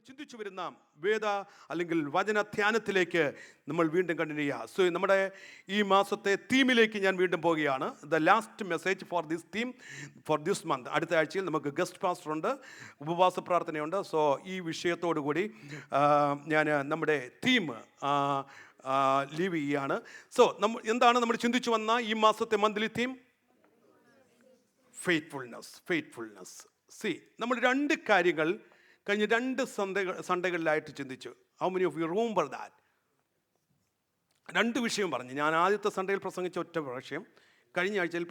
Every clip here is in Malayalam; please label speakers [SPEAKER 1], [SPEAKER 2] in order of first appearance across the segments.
[SPEAKER 1] ചിന്തിച്ചു വരുന്ന വേദ അല്ലെങ്കിൽ വചന ധ്യാനത്തിലേക്ക് നമ്മൾ വീണ്ടും കണ്ടിന്യൂ ചെയ്യുക. സോ നമ്മുടെ ഈ മാസത്തെ തീമിലേക്ക് ഞാൻ വീണ്ടും പോവുകയാണ്. The last message for this theme for this month. അടുത്ത ആഴ്ചയിൽ നമുക്ക് ഗസ്റ്റ് പാസ്റ്റർ ഉണ്ട്, ഉപവാസ പ്രാർത്ഥനയുണ്ട്. സോ ഈ വിഷയത്തോടു കൂടി ഞാൻ നമ്മുടെ തീം ലീവ് ചെയ്യുകയാണ്. സോ എന്താണ് നമ്മൾ ചിന്തിച്ചു വന്ന ഈ മാസത്തെ മന്ത്ലി തീം? ഫെയ്ത്ത്ഫുൾനെസ്. സി, നമ്മൾ രണ്ട് കാര്യങ്ങൾ കഴിഞ്ഞ രണ്ട് സൺഡേകളിലായിട്ട് ചിന്തിച്ചു. How many of you remember that? രണ്ട് വിഷയം പറഞ്ഞു. ഞാൻ ആദ്യത്തെ സൺഡേയിൽ പ്രസംഗിച്ച ഒറ്റ വിഷയം, കഴിഞ്ഞ ആഴ്ചയിൽ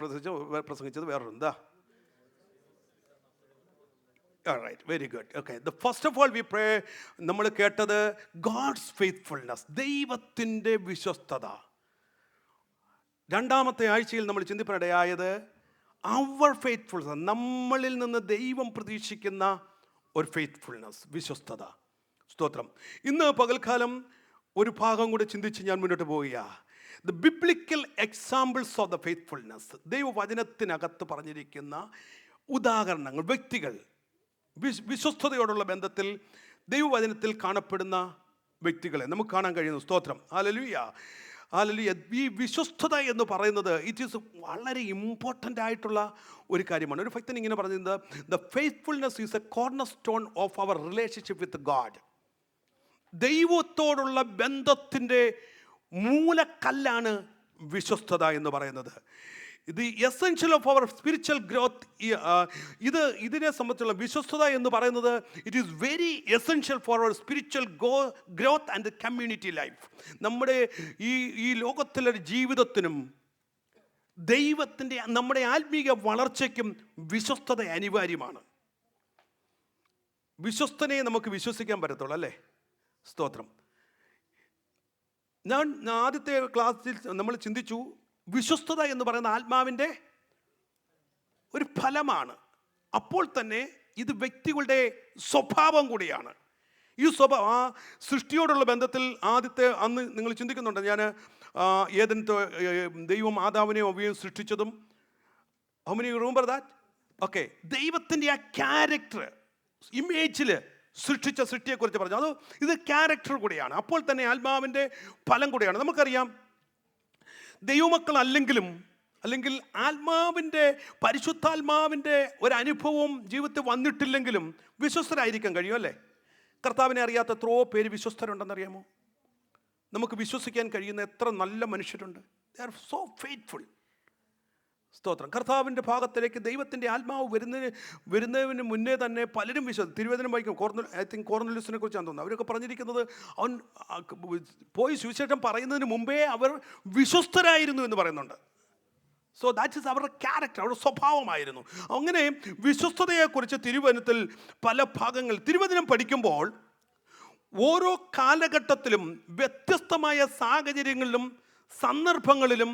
[SPEAKER 1] പ്രസംഗിച്ചത് വേറൊരു. എന്താ? Right, very good. Okay, the first of all നമ്മൾ കേട്ടത് ഗോഡ്സ് ഫെയ്ത്ത്ഫുൾനെസ്, ദൈവത്തിൻ്റെ വിശ്വസ്തത. രണ്ടാമത്തെ ആഴ്ചയിൽ നമ്മൾ ചിന്തിപ്പനിടയായത് അവർ ഫെയ്ത്ത്ഫുൾനെസ്, നമ്മളിൽ നിന്ന് ദൈവം പ്രതീക്ഷിക്കുന്ന ഒരു ഫെയ്ത്ത്ഫുൾനെസ്, വിശ്വസ്തത. സ്തോത്രം. ഇന്ന് പകൽക്കാലം ഒരു ഭാഗം കൂടെ ചിന്തിച്ച് ഞാൻ മുന്നോട്ട് പോവുകയാണ്. The biblical examples of the faithfulness. ദൈവവചനത്തിനകത്ത് പറഞ്ഞിരിക്കുന്ന ഉദാഹരണങ്ങൾ, വ്യക്തികൾ വിശ്വസ്തയോടുള്ള ബന്ധത്തിൽ ദൈവവചനത്തിൽ കാണപ്പെടുന്ന വ്യക്തികളെ നമുക്ക് കാണാൻ കഴിയുന്നു. സ്തോത്രം. ഹല്ലേലൂയ. ഈ വിശ്വസ്തത എന്ന് പറയുന്നത് ഇറ്റ് ഈസ് വളരെ ഇമ്പോർട്ടൻ്റ് ആയിട്ടുള്ള ഒരു കാര്യമാണ്. ഒരു ഭക്തൻ ഇങ്ങനെ പറഞ്ഞത്, the faithfulness is a cornerstone of our relationship with God. ദൈവത്തോടുള്ള ബന്ധത്തിൻ്റെ മൂലക്കല്ലാണ് വിശ്വസ്തത എന്ന് പറയുന്നത്. ഇത് essential of our spiritual growth. ഇതിനെ സംബന്ധിച്ചുള്ള വിശ്വസ്തത എന്ന് പറയുന്നത് it is very essential for our spiritual growth and community life. നമ്മുടെ ഈ ലോകത്തിലെ ജീവിതത്തിനും നമ്മുടെ ആത്മീയ വളർച്ചയ്ക്കും വിശ്വസ്തത അനിവാര്യമാണ്. വിശ്വസ്തനെ നമുക്ക് വിശ്വസിക്കാൻ പറ്റത്തുള്ളൂ, അല്ലേ? സ്തോത്രം. ഞാൻ ആദ്യത്തെ ക്ലാസ്സിൽ നമ്മൾ ചിന്തിച്ചു, വിശ്വസ്തത എന്ന് പറയുന്ന ആത്മാവിൻ്റെ ഒരു ഫലമാണ്. അപ്പോൾ തന്നെ ഇത് വ്യക്തികളുടെ സ്വഭാവം കൂടിയാണ്. ഈ സ്വഭാവം സൃഷ്ടിയോടുള്ള ബന്ധത്തിൽ അന്ന് നിങ്ങൾ ചിന്തിക്കുന്നുണ്ട്. ഞാൻ ദൈവം ആദാമിനെയും ഹവ്വയെയും സൃഷ്ടിച്ചതും, how many remember that? Okay, ദൈവത്തിൻ്റെ ആ ക്യാരക്ടർ ഇമേജിൽ സൃഷ്ടിച്ച സൃഷ്ടിയെക്കുറിച്ച് പറഞ്ഞു. ഇത് ക്യാരക്ടർ കൂടിയാണ്, അപ്പോൾ തന്നെ ആത്മാവിൻ്റെ ഫലം കൂടിയാണ്. നമുക്കറിയാം, ദൈവമക്കൾ അല്ലെങ്കിൽ പരിശുദ്ധാത്മാവിൻ്റെ ഒരു അനുഭവം ജീവിതത്തിൽ വന്നിട്ടില്ലെങ്കിലും വിശ്വസ്തരായിരിക്കാൻ കഴിയും, അല്ലേ? കർത്താവിനെ അറിയാത്ത എത്രയോ പേര് വിശ്വസ്തരുണ്ടെന്നറിയാമോ? നമുക്ക് വിശ്വസിക്കാൻ കഴിയുന്ന എത്ര നല്ല മനുഷ്യരുണ്ട്. They are so faithful. സ്തോത്രം. കർത്താവിൻ്റെ ഭാഗത്തിലേക്ക് ദൈവത്തിൻ്റെ ആത്മാവ് വരുന്നതിന് മുന്നേ തന്നെ പലരും തിരുവചനം വായിക്കും. കോർന്നലിയസിനെ കുറിച്ചാണ് തോന്നുന്നത്. അവരൊക്കെ പറഞ്ഞിരിക്കുന്നത് അവൻ പോയി സുവിശേഷം പറയുന്നതിന് മുമ്പേ അവർ വിശ്വസ്തരായിരുന്നു എന്ന് പറയുന്നുണ്ട്. സോ ദാറ്റ് ഈസ് അവരുടെ ക്യാരക്ടർ, അവരുടെ സ്വഭാവമായിരുന്നു. അങ്ങനെ വിശ്വസ്തതയെക്കുറിച്ച് തിരുവചനത്തിൽ പല ഭാഗങ്ങൾ തിരുവചനം പഠിക്കുമ്പോൾ ഓരോ കാലഘട്ടത്തിലും വ്യത്യസ്തമായ സാഹചര്യങ്ങളിലും സന്ദർഭങ്ങളിലും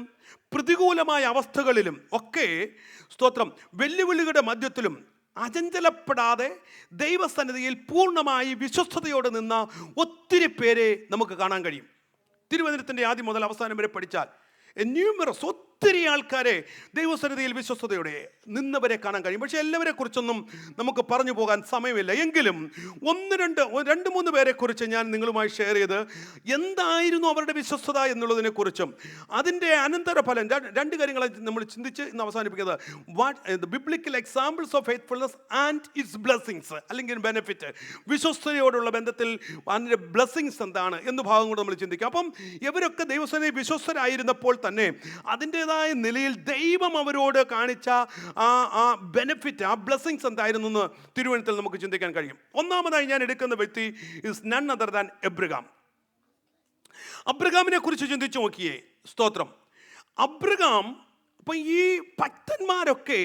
[SPEAKER 1] പ്രതികൂലമായ അവസ്ഥകളിലും ഒക്കെ, സ്തോത്രം, വെല്ലുവിളികളുടെ മധ്യത്തിലും അചഞ്ചലപ്പെടാതെ ദൈവസന്നിധിയിൽ പൂർണ്ണമായി വിശ്വസ്തയോടെ നിന്ന ഒത്തിരി പേരെ നമുക്ക് കാണാൻ കഴിയും. തിരുവചനത്തിൻ്റെ ആദ്യം മുതൽ അവസാനം വരെ പഠിച്ചാൽ ഒത്തിരി ആൾക്കാരെ ദൈവസന്നിധിയിൽ വിശ്വസ്തയോടെ നിന്നവരെ കാണാൻ കഴിയും. പക്ഷേ എല്ലാവരെ കുറിച്ചൊന്നും നമുക്ക് പറഞ്ഞു പോകാൻ സമയമില്ല. എങ്കിലും രണ്ട് മൂന്ന് പേരെ കുറിച്ച് ഞാൻ നിങ്ങളുമായി ഷെയർ ചെയ്ത് എന്തായിരുന്നു അവരുടെ വിശ്വസ്തത എന്നുള്ളതിനെ കുറിച്ചും അതിൻ്റെ അനന്തരഫലം, രണ്ട് കാര്യങ്ങളെ നമ്മൾ ചിന്തിച്ച് ഇന്ന് അവസാനിപ്പിക്കുന്നത്. The biblical examples of faithfulness and it's blessings, അല്ലെങ്കിൽ ബെനിഫിറ്റ്. വിശ്വസ്തയോടുള്ള ബന്ധത്തിൽ അതിൻ്റെ ബ്ലെസ്സിങ്സ് എന്താണ് എന്ന ഭാഗം കൂടെ നമ്മൾ ചിന്തിക്കും. അപ്പം ഇവരൊക്കെ ദൈവസന്നിധിയിൽ വിശ്വസ്തരായിരുന്നപ്പോൾ തന്നെ അതിൻ്റെതായ നിലയിൽ ദൈവം അവരോട് കാണിച്ച ആ ബെനിഫിറ്റ്, ആ ബ്ലെസ്സിങ്സ് എന്തായിരുന്നു എന്ന് തിരുവചനത്തിൽ നമുക്ക് ചിന്തിക്കാൻ കഴിയും. ഒന്നാമതായി ഞാൻ എടുക്കുന്ന വ്യക്തി is none other than Abraham. അബ്രഹാമിനെ കുറിച്ച് ചിന്തിച്ചു നോക്കിയേ. സ്തോത്രം. അബ്രഹാം, അപ്പം ഈ ഭക്തന്മാരൊക്കെ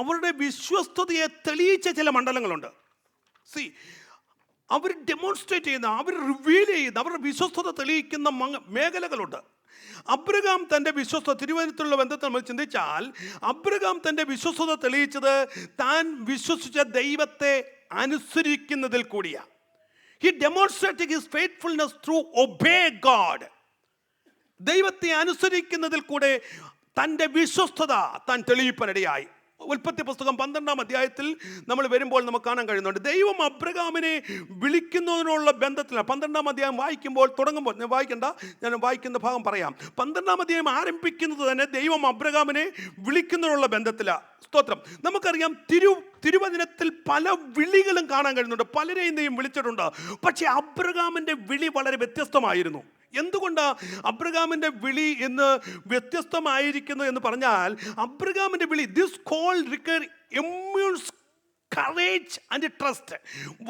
[SPEAKER 1] അവരുടെ വിശ്വസ്തതയെ തെളിയിച്ച ചില മണ്ഡലങ്ങളുണ്ട്. അവർ ഡെമോൺസ്ട്രേറ്റ് ചെയ്യുന്ന, അവർ റിവീൽ ചെയ്യുന്ന, അവരുടെ വിശ്വസ്തത തെളിയിക്കുന്ന മേഖലകളുണ്ട്. അബ്രഹാം തൻ്റെ തിരുവചനത്തിലുള്ള ബന്ധത്തിൽ നമ്മൾ ചിന്തിച്ചാൽ, അബ്രഹാം തൻ്റെ വിശ്വസ്തത തെളിയിച്ചത് താൻ വിശ്വസിച്ച ദൈവത്തെ അനുസരിക്കുന്നതിൽ കൂടിയാണ്. He demonstrated his faithfulness through obey God. ദൈവത്തെ അനുസരിക്കുന്നതിൽ കൂടെ തൻ്റെ വിശ്വസ്തത താൻ തെളിയിപ്പനിടയായി. ഉൽപ്പത്തി പുസ്തകം 12-ാം അധ്യായത്തിൽ നമ്മൾ വരുമ്പോൾ നമുക്ക് കാണാൻ കഴിയുന്നുണ്ട്. ദൈവം അബ്രഹാമിനെ വിളിക്കുന്നതിനുള്ള ബന്ധത്തിലാണ്. 12-ാം അധ്യായം വായിക്കുമ്പോൾ തുടങ്ങുമ്പോൾ, ഞാൻ വായിക്കണ്ട, ഞാൻ വായിക്കുന്ന ഭാഗം പറയാം. 12-ാം അധ്യായം ആരംഭിക്കുന്നത് തന്നെ ദൈവം അബ്രഹാമിനെ വിളിക്കുന്നതിനുള്ള ബന്ധത്തിലാണ്. സ്തോത്രം. നമുക്കറിയാം തിരുവചനത്തിൽ പല വിളികളും കാണാൻ കഴിയുന്നുണ്ട്. പലരെയും ദൈവം വിളിച്ചിട്ടുണ്ട്. പക്ഷേ അബ്രഹാമിൻ്റെ വിളി വളരെ വ്യത്യസ്തമായിരുന്നു. എന്തുകൊണ്ടാണ് അബ്രഹാമിൻ്റെ വിളി എന്ന് വ്യത്യസ്തമായിരിക്കുന്നു എന്ന് പറഞ്ഞാൽ, അബ്രഹാമിൻ്റെ വിളി, this call require immense courage and trust.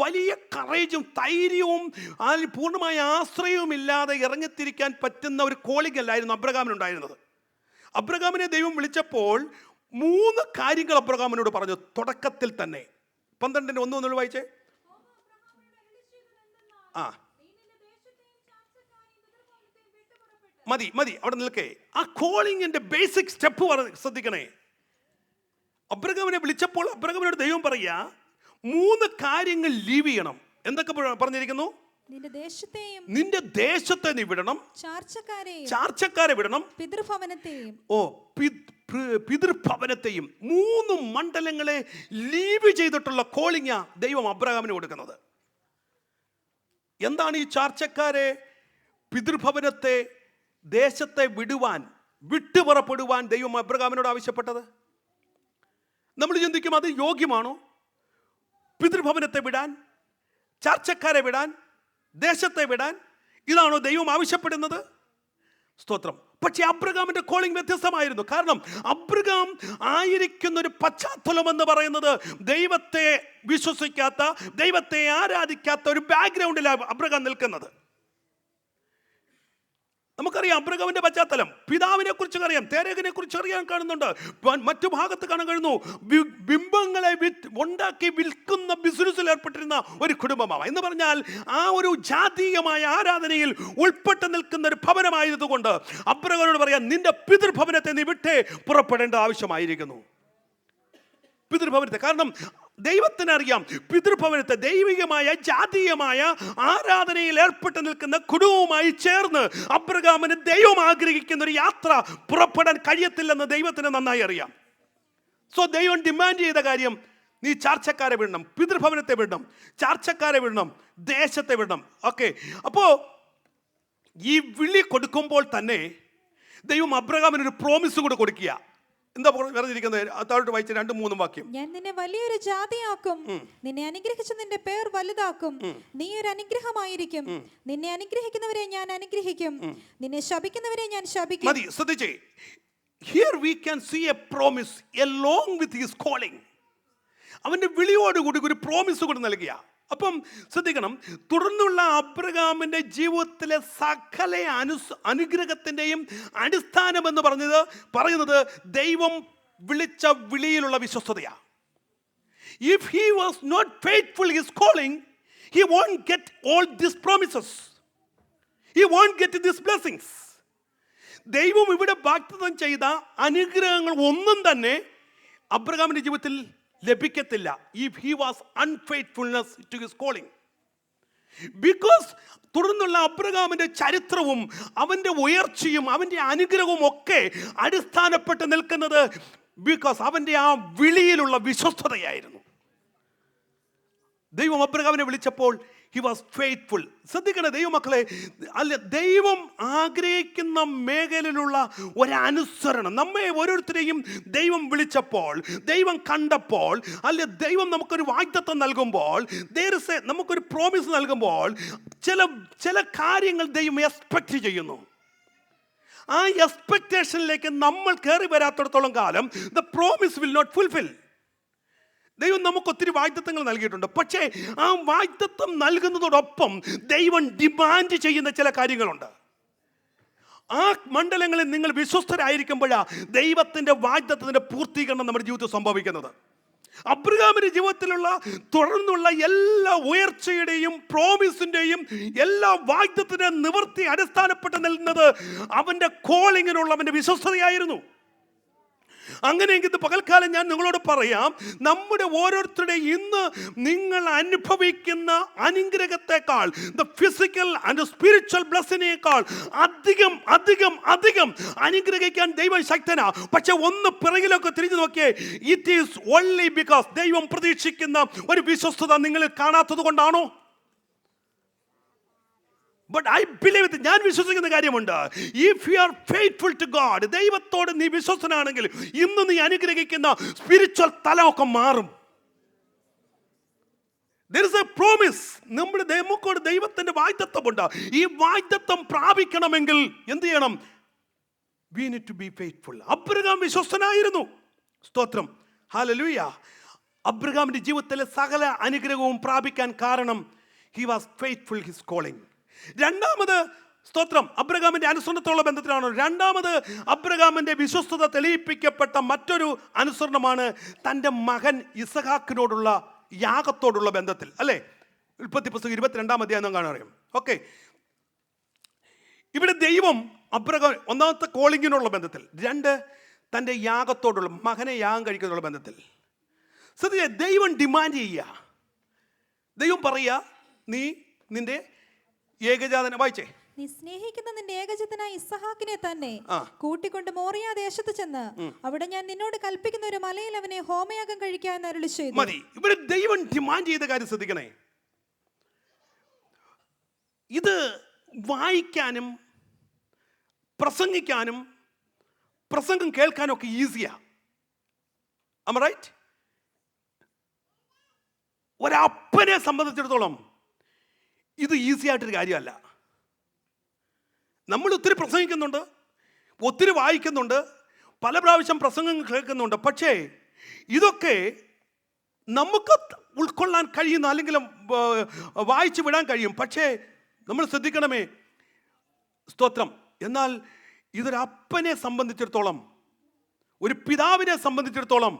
[SPEAKER 1] വലിയ കറേജും ധൈര്യവും അതിൽ പൂർണ്ണമായ ആശ്രയവും ഇല്ലാതെ ഇറങ്ങിത്തിരിക്കാൻ പറ്റുന്ന ഒരു കോളിംഗ് അല്ലായിരുന്നു അബ്രഹാമിനുണ്ടായിരുന്നത്. അബ്രഹാമിനെ ദൈവം വിളിച്ചപ്പോൾ 3 കാര്യങ്ങൾ അബ്രഹാമിനോട് പറഞ്ഞു തുടക്കത്തിൽ തന്നെ. 12:1 വായിച്ചേ. മതി അവിടെ നിൽക്കേ. ആ കോളിങ്ങിന്റെ ബേസിക് സ്റ്റെപ്പ് ശ്രദ്ധിക്കണേ. അബ്രഹാമിനെ വിളിച്ചപ്പോൾ അബ്രഹാമിനോട് ദൈവം പറയാ 3 കാര്യങ്ങൾ ലീവ് ചെയ്യണം. എന്തൊക്കെ പറഞ്ഞിരിക്കുന്നു? നിന്റെ ദേശത്തെ നീ വിടണം, ചാർച്ചക്കാരെ വിടണം, പിതൃഭവനത്തെയും 3 മണ്ഡലങ്ങളെ ലീവ് ചെയ്തിട്ടുള്ള കോളിങ്ങാ ദൈവം അബ്രഹാമിന് കൊടുക്കുന്നത്. എന്താണ് ഈ ചാർച്ചക്കാരെ, പിതൃഭവനത്തെ, ദേശത്തെ വിട്ടുപുറപ്പെടുവാൻ ദൈവം അബ്രഹാമിനോട് ആവശ്യപ്പെട്ടത്? നമ്മൾ ചിന്തിക്കും അത് യോഗ്യമാണോ? പിതൃഭവനത്തെ വിടാൻ, ചാർച്ചക്കാരെ വിടാൻ, ദേശത്തെ വിടാൻ, ഇതാണോ ദൈവം ആവശ്യപ്പെടുന്നത്? സ്തോത്രം. പക്ഷേ അബ്രഹാമിന്റെ കോളിംഗ് വ്യത്യസ്തമായിരുന്നു. കാരണം അബ്രഹാം ആയിരിക്കുന്ന ഒരു പശ്ചാത്തലം എന്ന് പറയുന്നത് ദൈവത്തെ വിശ്വസിക്കാത്ത, ദൈവത്തെ ആരാധിക്കാത്ത ഒരു ബാക്ക്ഗ്രൗണ്ടിലാണ് അബ്രഹാം നിൽക്കുന്നത്. നമുക്കറിയാം അബ്രഹാമിന്റെ പശ്ചാത്തലം. പിതാവിനെ കുറിച്ച് അറിയാം, തേരകിനെ കുറിച്ച് അറിയാൻ കാണുന്നുണ്ട്. മറ്റു ഭാഗത്ത് കാണാൻ കഴിയുന്നു ബിംബങ്ങളെ ഉണ്ടാക്കി വിൽക്കുന്ന ബിസിനസ്സിൽ ഏർപ്പെട്ടിരുന്ന ഒരു കുടുംബമാണ്. എന്ന് പറഞ്ഞാൽ ആ ഒരു ജാതീയമായ ആരാധനയിൽ ഉൾപ്പെട്ട് നിൽക്കുന്ന ഒരു ഭവനമായതുകൊണ്ട് അബ്രഹാമിനോട് പറയാം, നിന്റെ പിതൃഭവനത്തെ നീ വിട്ടേ പുറപ്പെടേണ്ട ആവശ്യമായിരിക്കുന്നു. പിതൃഭവനത്തെ, കാരണം ദൈവത്തിനറിയാം പിതൃഭവനത്തെ ദൈവികമായ ജാതീയമായ ആരാധനയിൽ ഏർപ്പെട്ട് നിൽക്കുന്ന കുടുംബവുമായി ചേർന്ന് അബ്രഹാമിന് ദൈവം ആഗ്രഹിക്കുന്ന ഒരു യാത്ര പുറപ്പെടാൻ കഴിയത്തില്ലെന്ന് ദൈവത്തിന് നന്നായി അറിയാം. സോ ദൈവം ഡിമാൻഡ് ചെയ്ത കാര്യം, നീ ചാർച്ചക്കാരെ വിടണം, പിതൃഭവനത്തെ വിടണം, ചാർച്ചക്കാരെ വിടണം, ദേശത്തെ വിടണം. ഓക്കെ. അപ്പോൾ ഈ വിളി കൊടുക്കുമ്പോൾ തന്നെ ദൈവം അബ്രഹാമിനൊരു പ്രോമിസ് കൂടെ കൊടുക്കുക. എന്താ പറഞ്ഞിരിക്കുന്നത്? താഴോട്ട് വായിച്ച 2-3 വാക്യം.
[SPEAKER 2] ഞാൻ നിന്നെ വലിയൊരു ജാതിയാക്കും, നിന്നെ അനുഗ്രഹിച്ച നിന്റെ പേർ വലുതാക്കും, നീ ഒരു അനുഗ്രഹമായിരിക്കും, നിന്നെ അനുഗ്രഹിക്കുന്നവരെ ഞാൻ അനുഗ്രഹിക്കും, നിന്നെ ശപിക്കുന്നവരെ ഞാൻ ശപിക്കും.
[SPEAKER 1] മതി, ശ്രദ്ധിച്ചേ. Here we can see a promise along with his calling. അവന്റെ വിളിയോടുകൂടി ഒരു പ്രോമിസ് കൂടി നൽകിയ. അപ്പം ശ്രദ്ധിക്കണം, തുടർന്നുള്ള അബ്രഹാമിന്റെ ജീവിതത്തിലെ സകല അനുഗ്രഹത്തിന്റെയും അടിസ്ഥാനം എന്ന് പറയുന്നത് ദൈവം വിളിച്ച വിളിയിലുള്ള വിശ്വസ്തതയാണ്. If he was not faithful his calling, he won't get all these promises. He won't get these blessings. ദൈവം ഇവിടെ വാഗ്ദത്തം ചെയ്ത അനുഗ്രഹങ്ങൾ ഒന്നും തന്നെ അബ്രഹാമിന്റെ ജീവിതത്തിൽ ലഭിക്കത്തില്ല. If he was unfaithfulness to his calling. Because തുടർന്നുള്ള അബ്രഹാമിന്റെ ചരിത്രവും അവന്റെ ഉയർച്ചയും അവന്റെ അനുഗ്രഹവും ഒക്കെ അടിസ്ഥാനപ്പെട്ട് നിൽക്കുന്നത് ബിക്കോസ് അവന്റെ ആ വിളിയിലുള്ള വിശ്വസ്തതയായിരുന്നു. ദൈവം അബ്രഹാമിനെ വിളിച്ചപ്പോൾ he was faithful. ശ്രദ്ധിക്കണേ ദൈവമക്കളെ, അല്ല, ദൈവം ആഗ്രഹിക്കുന്ന മേഖലയിലുള്ള ഒരനുസരണം. നമ്മെ ഓരോരുത്തരെയും ദൈവം വിളിച്ചപ്പോൾ, ദൈവം കണ്ടപ്പോൾ, അല്ലെ ദൈവം നമുക്കൊരു വാഗ്ദത്തം നൽകുമ്പോൾ, നമുക്കൊരു പ്രോമിസ് നൽകുമ്പോൾ ചില കാര്യങ്ങൾ ദൈവം എക്സ്പെക്ട് ചെയ്യുന്നു. ആ എക്സ്പെക്ടേഷനിലേക്ക് നമ്മൾ കയറി വരാത്തിടത്തോളം കാലം the promise will not fulfil. ദൈവം നമുക്ക് ഒത്തിരി വാഗ്ദത്തങ്ങൾ നൽകിയിട്ടുണ്ട്. പക്ഷേ ആ വാഗ്ദത്തം നൽകുന്നതോടൊപ്പം ദൈവം ഡിമാൻഡ് ചെയ്യുന്ന ചില കാര്യങ്ങളുണ്ട്. ആ മണ്ഡലങ്ങളിൽ നിങ്ങൾ വിശ്വസ്തരായിരിക്കുമ്പോഴാണ് ദൈവത്തിൻ്റെ വാഗ്ദത്തത്തിൻ്റെ പൂർത്തീകരണം നമ്മുടെ ജീവിതത്തിൽ സംഭവിക്കുന്നത്. അബ്രഹാമിന്റെ ജീവിതത്തിലുള്ള തുടർന്നുള്ള എല്ലാ ഉയർച്ചയുടെയും പ്രോമിസിന്റെയും എല്ലാ വാഗ്ദത്തത്തിന്റെ നിവൃത്തി അടിസ്ഥാനപ്പെട്ട് നിൽക്കുന്നത് അവന്റെ കോളിങ്ങിനുള്ള അവന്റെ വിശ്വസ്തതയായിരുന്നു. അങ്ങനെയെങ്കിൽ ഇത് പകൽക്കാലം ഞാൻ നിങ്ങളോട് പറയാം, നമ്മുടെ ഓരോരുത്തരുടെ ഇന്ന് നിങ്ങൾ അനുഭവിക്കുന്ന അനുഗ്രഹത്തെക്കാൾ, ദ ഫിസിക്കൽ ആൻഡ് സ്പിരിച്വൽ ബ്ലെസ്സിനേക്കാൾ അധികം അധികം അധികം അനുഗ്രഹിക്കാൻ ദൈവം ശക്തനാ. പക്ഷെ ഒന്ന് പിറകിലൊക്കെ തിരിഞ്ഞു നോക്കിയേ, ഇറ്റ് ഈസ് ഓൺലി ബിക്കോസ് ദൈവം പ്രതീക്ഷിക്കുന്ന ഒരു വിശ്വസ്തത നിങ്ങൾ കാണാത്തത് കൊണ്ടാണോ? But I believe it. ഞാൻ വിശ്വസിക്കുന്ന കാര്യമുണ്ട്. If you are faithful to God, ദൈവത്തോട് നീ വിശ്വസ്തനാണെങ്കിൽ ഇന്ന് നീ അനുഗ്രഹിക്കുന്ന സ്പിരിച്വൽ തലമൊക്കെ മാറും. There is a promise. നമുക്കോട് ദൈവത്തിന്റെ വാഗ്ദത്തമുണ്ട്. ഈ വാഗ്ദത്തം പ്രാപിക്കണമെങ്കിൽ എന്ത് ചെയ്യണം? We need to be faithful. Abraham വിശ്വസ്തനായിരുന്നു. സ്തോത്രം, ഹല്ലേലൂയ. അബ്രഹാമിന്റെ ജീവിതത്തിലെ സകല അനുഗ്രഹവും പ്രാപിക്കാൻ കാരണം he was faithful his calling. രണ്ടാമത്, സ്തോത്രം, അബ്രഹാമിന്റെ അനുസരണത്തോടുള്ള ബന്ധത്തിലാണ്. രണ്ടാമത് അബ്രഹാമിന്റെ വിശ്വസ്തത തെളിയിപ്പിക്കപ്പെട്ട മറ്റൊരു അനുസരണമാണ് തൻ്റെ മകൻ ഇസഹാക്കിനോടുള്ള യാഗത്തോടുള്ള ബന്ധത്തിൽ, അല്ലേ? ഉൽപ്പത്തി പുസ്തകം 22-ാം അധ്യായം നാം കാണാൻ. ഓക്കെ, ഇവിടെ ദൈവം അബ്രഹാം ഒന്നാമത്തെ കോളിങ്ങിനുള്ള ബന്ധത്തിൽ, രണ്ട് തൻ്റെ യാഗത്തോടുള്ള മകനെ യാഗം കഴിക്കുന്നതിനുള്ള ബന്ധത്തിൽ. സത്യ ദൈവം ഡിമാൻഡ് ചെയ്യുക. ദൈവം പറയുക, നീ നിന്റെ ഏകജാതനെ, വായിച്ചേ,
[SPEAKER 2] നീ സ്നേഹിക്കുന്ന നിന്റെ ഏകജാതനായ ഇസ്ഹാക്കിനെ തന്നെ കൂട്ടിക്കൊണ്ട് മോറിയ ദേശത്ത് ചെന്ന് അവിടെ ഞാൻ നിന്നോട് കൽപ്പിക്കുന്ന ഒരു മലയിൽ അവനെ ഹോമയാഗം കഴിക്കാൻ അരുളി ചെയ്തു.
[SPEAKER 1] മതി. ഇവിടെ ദൈവം ഡിമാൻഡ് ചെയ്ത കാര്യം ശ്രദ്ധിക്കണേ. ഇത് വായിക്കാനും പ്രസംഗിക്കാനും പ്രസംഗം കേൾക്കാനും ഒക്കെ ഈസിയാ. Am I right? ഒരപ്പനെ സംബന്ധിച്ചിടത്തോളം ഇത് ഈസി ആയിട്ടൊരു കാര്യമല്ല. നമ്മൾ ഒത്തിരി പ്രസംഗിക്കുന്നുണ്ട്, ഒത്തിരി വായിക്കുന്നുണ്ട്, പല പ്രാവശ്യം പ്രസംഗങ്ങൾ കേൾക്കുന്നുണ്ട്. പക്ഷേ ഇതൊക്കെ നമുക്ക് ഉൾക്കൊള്ളാൻ കഴിയുന്ന, അല്ലെങ്കിൽ വായിച്ചു വിടാൻ കഴിയും. പക്ഷേ നമ്മൾ ശ്രദ്ധിക്കണമേ, സ്തോത്രം. എന്നാൽ ഇതൊരപ്പനെ സംബന്ധിച്ചിടത്തോളം, ഒരു പിതാവിനെ സംബന്ധിച്ചിടത്തോളം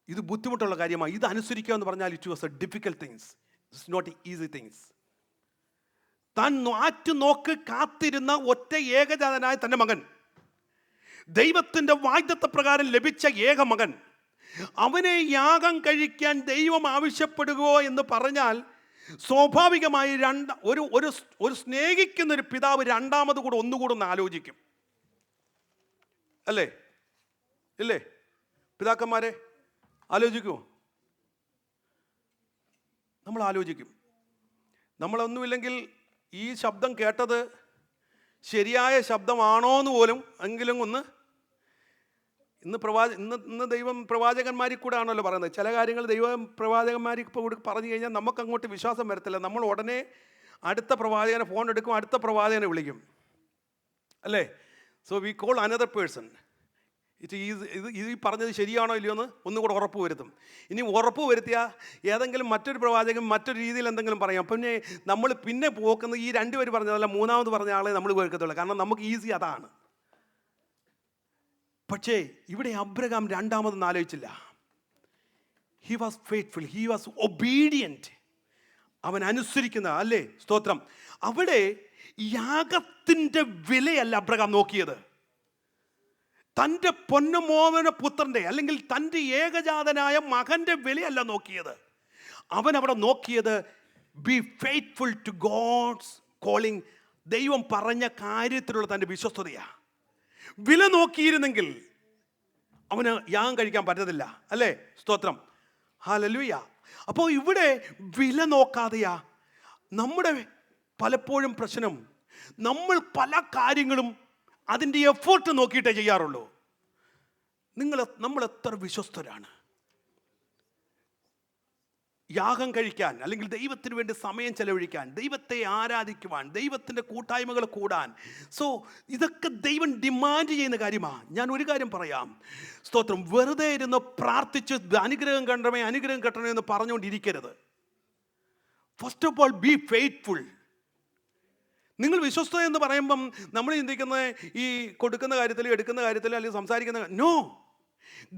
[SPEAKER 1] ഇത് ബുദ്ധിമുട്ടുള്ള കാര്യമാണ്. ഇത് അനുസരിക്കുക എന്ന് പറഞ്ഞാൽ it was a difficult things. It's not easy things. താൻ നോക്ക് കാത്തിരുന്ന ഒറ്റ ഏകജാതനായ തൻ്റെ മകൻ, ദൈവത്തിൻ്റെ വാഗ്ദത്തപ്രകാരം ലഭിച്ച ഏക മകൻ, അവനെ യാഗം കഴിക്കാൻ ദൈവം ആവശ്യപ്പെടുകയോ എന്ന് പറഞ്ഞാൽ സ്വാഭാവികമായി ഒരു സ്നേഹിക്കുന്ന ഒരു പിതാവ് രണ്ടാമത് കൂടെ ഒന്നുകൂടെ ഒന്ന് ആലോചിക്കും, അല്ലേ? ഇല്ലേ പിതാക്കന്മാരെ? ആലോചിക്കുമോ? നമ്മൾ ആലോചിക്കും. നമ്മളൊന്നുമില്ലെങ്കിൽ ഈ ശബ്ദം കേട്ടത് ശരിയായ ശബ്ദമാണോ എന്ന് പോലും എങ്കിലും ഒന്ന് ഇന്ന് ദൈവം പ്രവാചകന്മാരിൽ കൂടെ ആണല്ലോ പറയുന്നത്. ചില കാര്യങ്ങൾ ദൈവം പ്രവാചകന്മാരിൽ കൂടെ പറഞ്ഞു കഴിഞ്ഞാൽ നമുക്ക് അങ്ങോട്ട് വിശ്വാസം വരത്തില്ല. നമ്മൾ ഉടനെ അടുത്ത പ്രവാചകനെ ഫോൺ എടുക്കും, അടുത്ത പ്രവാചകനെ വിളിക്കും, അല്ലേ? So we call another person. ഇത് പറഞ്ഞത് ശരിയാണോ ഇല്ലയോ എന്ന് ഒന്നുകൂടെ ഉറപ്പ് വരുത്തും. ഇനി ഉറപ്പ് വരുത്തിയാൽ ഏതെങ്കിലും മറ്റൊരു പ്രവാചകൻ മറ്റൊരു രീതിയിൽ എന്തെങ്കിലും പറയാം. പിന്നെ നമ്മൾ പിന്നെ പോക്കുന്നത് ഈ രണ്ടുപേർ പറഞ്ഞതല്ല, മൂന്നാമത് പറഞ്ഞ ആളെ നമ്മൾ കേൾക്കത്തുള്ളൂ. കാരണം നമുക്ക് ഈസി അതാണ്. പക്ഷേ ഇവിടെ അബ്രഹാം രണ്ടാമതൊന്നും ആലോചിച്ചില്ല. He was faithful, he was obedient. അവൻ അനുസരിക്കുന്ന, അല്ലേ? സ്തോത്രം. അവിടെ യാഗത്തിൻ്റെ വിലയല്ല അബ്രഹാം നോക്കിയത്, തൻ്റെ പൊന്നമോഹന പുത്രൻ്റെ അല്ലെങ്കിൽ തൻ്റെ ഏകജാതനായ മകൻ്റെ വിലയല്ല നോക്കിയത്. അവൻ അവിടെ നോക്കിയത് be faithful to God's calling. ദൈവം പറഞ്ഞ കാര്യത്തിലുള്ള തൻ്റെ വിശ്വസ്തതയാണ്. വില നോക്കിയിരുന്നെങ്കിൽ അവന് യാഗം കഴിക്കാൻ പറ്റത്തില്ല, അല്ലേ? സ്തോത്രം, ഹല്ലേലൂയ. അപ്പോൾ ഇവിടെ വില നോക്കാതെയാ നമ്മുടെ പലപ്പോഴും പ്രശ്നം. നമ്മൾ പല കാര്യങ്ങളും അതിൻ്റെ എഫേർട്ട് നോക്കിയിട്ടേ ചെയ്യാറുള്ളൂ. നമ്മൾ എത്ര വിശ്വസ്തരാണ് യാഗം കഴിക്കാൻ, അല്ലെങ്കിൽ ദൈവത്തിന് വേണ്ടി സമയം ചെലവഴിക്കാൻ, ദൈവത്തെ ആരാധിക്കുവാൻ, ദൈവത്തിൻ്റെ കൂട്ടായ്മകൾ കൂടാൻ. സോ ഇതൊക്കെ ദൈവം ഡിമാൻഡ് ചെയ്യുന്ന കാര്യമാണ്. ഞാൻ ഒരു കാര്യം പറയാം, സ്തോത്രം, വെറുതെ ഇരുന്ന് പ്രാർത്ഥിച്ച് അനുഗ്രഹം കണ്ടമേ അനുഗ്രഹം കിട്ടണമേ എന്ന് പറഞ്ഞുകൊണ്ടിരിക്കരുത്. First of all be faithful. നിങ്ങൾ വിശ്വസ്ത എന്ന് പറയുമ്പം നമ്മൾ ചിന്തിക്കുന്നത് ഈ കൊടുക്കുന്ന കാര്യത്തിൽ, എടുക്കുന്ന കാര്യത്തിൽ, അല്ലെങ്കിൽ സംസാരിക്കുന്ന. No,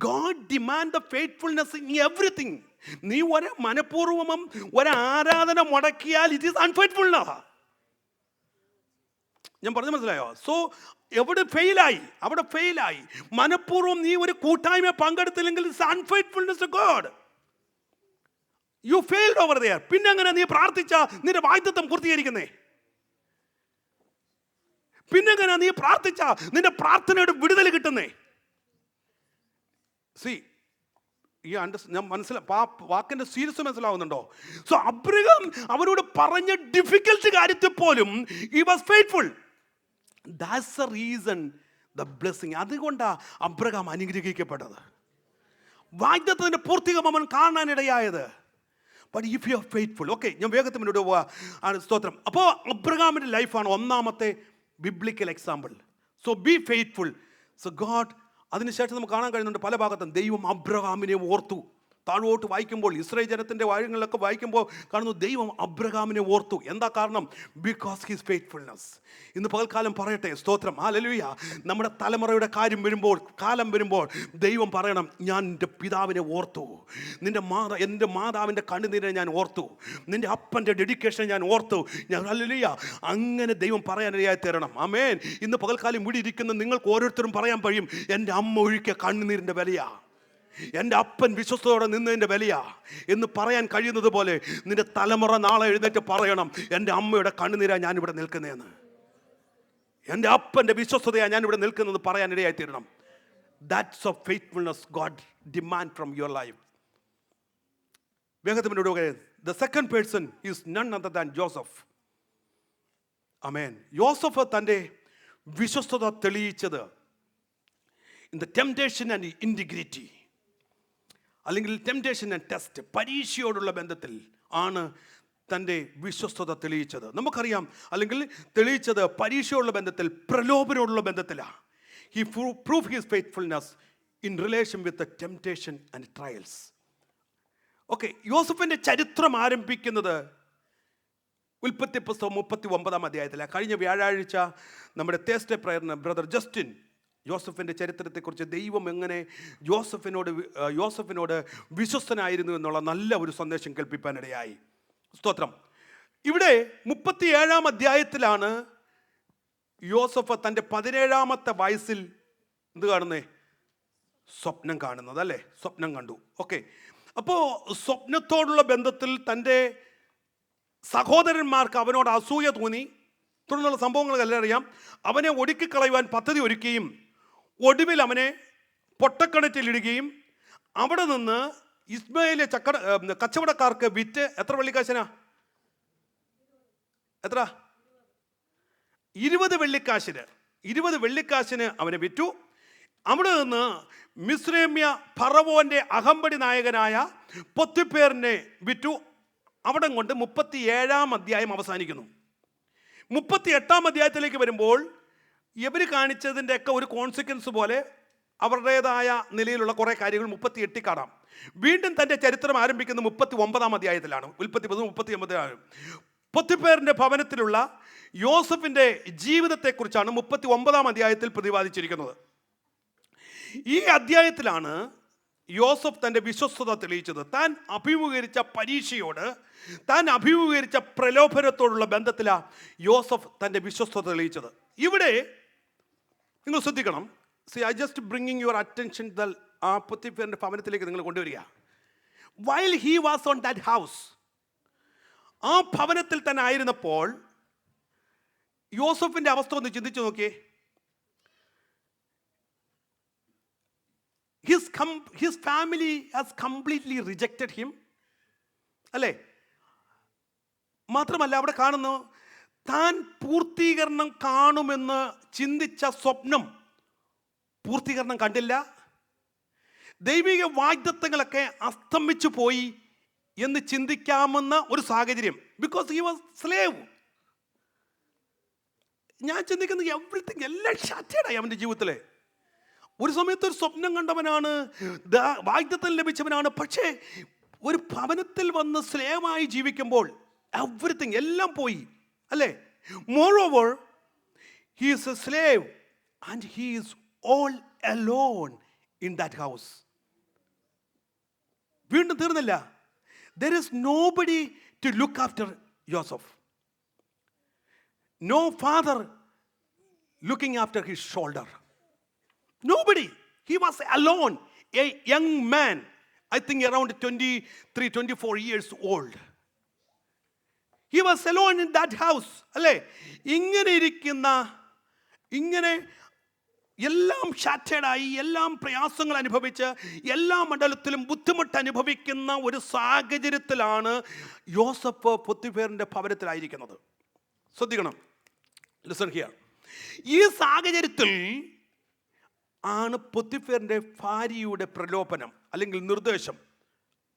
[SPEAKER 1] God demand the faithfulness in everything. നീ മനഃപൂർവ്വം ഒരാരാധന മുടക്കിയാൽ it is unfaithfulness. ഞാൻ പറഞ്ഞു മനസ്സിലായോ? സോ എവിടെ ഫെയിലായി, അവിടെ ഫെയിലായി. മനഃപൂർവ്വം നീ ഒരു കൂട്ടായ്മ പങ്കെടുത്തില്ലെങ്കിൽ it's unfaithfulness to God. You failed over there. പിന്നെ അങ്ങനെ നീ പ്രാർത്ഥിച്ച നിന്റെ വാഗ്ദത്തം പൂർത്തീകരിക്കുന്നേ? പിന്നെങ്ങനെ നീ പ്രാർത്ഥിച്ച നിന്റെ പ്രാർത്ഥനയുടെ വിടുതൽ കിട്ടുന്നേ? സി ഞാൻ വാക്കിന്റെ സീരിയസ് മനസ്സിലാവുന്നുണ്ടോ? സോ അബ്രഹാം അവരോട് പറഞ്ഞ ഡിഫിക്കൽട്ട് കാര്യത്തിൽ പോലും he was faithful. That's the reason the blessing. അതുകൊണ്ടാ അബ്രഹാം അനുഗ്രഹിക്കപ്പെട്ടത്, വാഗ്ദത്തത്തിന്റെ പൂർത്തീകരണം അവൻ കാണാനിടയായത്. But if you are faithful. Okay, ഞാൻ വേഗത്തിൽ മുന്നോട്ട് പോവാ. സ്തോത്രം. അപ്പോൾ അബ്രഹാമിന്റെ ലൈഫാണ് ഒന്നാമത്തെ biblical example. So be faithful. So God, അതിനുശേഷം നമുക്ക് കാണാൻ കഴിയുന്നുണ്ട് പല ഭാഗത്തും ദൈവം അബ്രഹാമിനെ ഓർത്തു. താഴോട്ട് വായിക്കുമ്പോൾ ഇസ്രായേൽ ജനത്തിൻ്റെ വാഴകളിലൊക്കെ വായിക്കുമ്പോൾ കാണുന്നു ദൈവം അബ്രഹാമിനെ ഓർത്തു. എന്താ കാരണം? Because his faithfulness. ഇന്ന് പകൽക്കാലം പറയട്ടെ, സ്തോത്രം, ഹല്ലേലൂയ. നമ്മുടെ തലമുറയുടെ കാര്യം വരുമ്പോൾ, കാലം വരുമ്പോൾ ദൈവം പറയണം, ഞാൻ എൻ്റെ പിതാവിനെ ഓർത്തു, എൻ്റെ മാതാവിൻ്റെ കണ്ണുനീരെ ഞാൻ ഓർത്തു, നിൻ്റെ അപ്പൻ്റെ ഡെഡിക്കേഷൻ ഞാൻ ഓർത്തു, ഞാൻ, ഹല്ലേലൂയ. അങ്ങനെ ദൈവം പറയാനിടയായി തരണം. ആമേൻ. ഇന്ന് പകൽക്കാലം ഇവിടെ ഇരിക്കുന്ന നിങ്ങൾക്ക് ഓരോരുത്തരും പറയാൻ കഴിയും, എൻ്റെ അമ്മ ഒഴുക്കിയ കണ്ണുനീരിൻ്റെ വിലയാ, എൻ്റെ അപ്പൻ വിശ്വസ്തയോടെ നിന്നതിൻ്റെ വിലയാ എന്ന് പറയാൻ കഴിയുന്നത് പോലെ നിന്റെ തലമുറ നാളെ എഴുന്നേറ്റ് പറയണം, എൻ്റെ അമ്മയുടെ കണ്ണുനീരാ ഞാനിവിടെ നിൽക്കുന്നതെന്ന്, എൻ്റെ അപ്പൻ്റെ വിശ്വസ്തതയാ ഞാനിവിടെ നിൽക്കുന്നത് പറയാനിടയായി തീരണം. That's of faithfulness God demand from your life. വേഗത്തിനോട് the second person is none other than Joseph. Amen. യോസഫ് തൻ്റെ വിശ്വസ്തത തെളിയിച്ചത് in the temptation and integrity, അല്ലെങ്കിൽ ടെംപ്റ്റേഷൻ ആൻഡ് ടെസ്റ്റ്, പരീക്ഷയോടുള്ള ബന്ധത്തിൽ ആണ് തൻ്റെ വിശ്വസ്തത തെളിയിച്ചത്. നമുക്കറിയാം, അല്ലെങ്കിൽ തെളിയിച്ചത് പരീക്ഷയോടുള്ള ബന്ധത്തിൽ, പ്രലോഭനോടുള്ള ബന്ധത്തിലാണ്. He prove his faithfulness in relation with the temptation and trials. Okay, യോസഫിൻ്റെ ചരിത്രം ആരംഭിക്കുന്നത് ഉൽപ്പത്തി പുസ്തകം 39 അധ്യായത്തിലാണ്. കഴിഞ്ഞ വ്യാഴാഴ്ച നമ്മുടെ തേഴ്സ്ഡേ പ്രയറിന് ബ്രദർ ജസ്റ്റിൻ യോസഫിൻ്റെ ചരിത്രത്തെക്കുറിച്ച് ദൈവം എങ്ങനെ യോസഫിനോട് വിശ്വസ്തനായിരുന്നു എന്നുള്ള നല്ല ഒരു സന്ദേശം കേൾപ്പിക്കാനിടയായി. സ്തോത്രം. ഇവിടെ 37 അധ്യായത്തിലാണ് യോസഫ് തൻ്റെ 17 വയസ്സിൽ എന്ത് കാണുന്നേ? സ്വപ്നം കാണുന്നത്, അല്ലേ? സ്വപ്നം കണ്ടു. ഓക്കെ, അപ്പോൾ സ്വപ്നത്തോടുള്ള ബന്ധത്തിൽ തൻ്റെ സഹോദരന്മാർക്ക് അവനോട് അസൂയ തോന്നി. തുടർന്നുള്ള സംഭവങ്ങളെല്ലാം അറിയാം. അവനെ ഒടുക്കിക്കളയുവാൻ പദ്ധതി ഒരുക്കുകയും ഒടുവിൽ അവനെ പൊട്ടക്കിണറ്റിലിടുകയും അവിടെ നിന്ന് ഇസ്മായിലെ കച്ചവടക്കാർക്ക് വിറ്റ് എത്ര വെള്ളിക്കാശിനാ? എത്ര? 20 വെള്ളിക്കാശിന്. 20 വെള്ളിക്കാശിന് അവനെ വിറ്റു. അവിടെ നിന്ന് മിസ്രൈമ്യ ഫറവോന്റെ അഹമ്പടി നായകനായ പൊത്തിപ്പേറിനെ വിറ്റു. അവിടെ കൊണ്ട് 37 അധ്യായം അവസാനിക്കുന്നു. 38 അധ്യായത്തിലേക്ക് വരുമ്പോൾ ഇവർ കാണിച്ചതിൻ്റെ ഒക്കെ ഒരു കോൺസിക്വൻസ് പോലെ അവരുടേതായ നിലയിലുള്ള കുറേ കാര്യങ്ങൾ 38 കാണാം. വീണ്ടും തൻ്റെ ചരിത്രം ആരംഭിക്കുന്ന 39 അധ്യായത്തിലാണ്. ഉൽപ്പത്തി 39 പൊത്തിപ്പേറിൻ്റെ ഭവനത്തിലുള്ള യോസഫിൻ്റെ ജീവിതത്തെക്കുറിച്ചാണ് 39 അധ്യായത്തിൽ പ്രതിപാദിച്ചിരിക്കുന്നത്. ഈ അധ്യായത്തിലാണ് യോസഫ് തൻ്റെ വിശ്വസ്തത തെളിയിച്ചത്. താൻ അഭിമുഖീകരിച്ച പരീക്ഷയോട്, താൻ അഭിമുഖീകരിച്ച പ്രലോഭനത്തോടുള്ള ബന്ധത്തിലാണ് യോസഫ് തൻ്റെ വിശ്വസ്തത തെളിയിച്ചത്. ഇവിടെ നിങ്ങൾ ശ്രദ്ധിക്കണം. I just bringing your attention. ആ പൊത്തിഫേറിൻ്റെ ഭവനത്തിലേക്ക് നിങ്ങൾ കൊണ്ടുവരിക. While he was on that house, ആ ഭവനത്തിൽ തന്നെ ആയിരുന്നപ്പോൾ യോസഫിൻ്റെ അവസ്ഥ ഒന്ന് ചിന്തിച്ചു നോക്കിയേ. His family has completely rejected him, അല്ലേ? മാത്രമല്ല അവിടെ കാണുന്നു, താൻ പൂർത്തീകരണം കാണുമെന്ന് ചിന്തിച്ച സ്വപ്നം പൂർത്തീകരണം കണ്ടില്ല. ദൈവിക വാഗ്ദത്തങ്ങളൊക്കെ അസ്തമിച്ചു പോയി എന്ന് ചിന്തിക്കാമെന്ന ഒരു സാഹചര്യം. Because he was slave. ഞാൻ ചിന്തിക്കുന്നത് എവറിത്തിങ് എല്ലാം ഷാറ്റേഡായി അവൻ്റെ ജീവിതത്തിലെ. ഒരു സമയത്ത് ഒരു സ്വപ്നം കണ്ടവനാണ്, വാഗ്ദത്തം ലഭിച്ചവനാണ്. പക്ഷേ ഒരു ഭവനത്തിൽ വന്ന് സ്ലേവായി ജീവിക്കുമ്പോൾ എവറിത്തിങ് എല്ലാം പോയി, അല്ലേ? Moreover he is A slave and he is all alone in that house. വീണ്ടും തീർന്നില്ല. there is nobody to look after Joseph. No father looking after his shoulder. Nobody. He was alone. A young man, I think around 23, 24 years old. He was alone in that house. അല്ലേ? ഇങ്ങനെ എല്ലാം ഷാറ്റേഡായി, എല്ലാം പ്രയാസങ്ങൾ അനുഭവിച്ച്, എല്ലാ മണ്ഡലത്തിലും ബുദ്ധിമുട്ട് അനുഭവിക്കുന്ന ഒരു സാഹചര്യത്തിലാണ് യോസഫ് പൊത്തിഫേറിൻ്റെ ഭവനത്തിലായിരിക്കുന്നത്. ശ്രദ്ധിക്കണം. Listen here. ഈ സാഹചര്യത്തിൽ ആണ് പൊത്തിഫേറിൻ്റെ ഭാര്യയുടെ പ്രലോഭനം അല്ലെങ്കിൽ നിർദ്ദേശം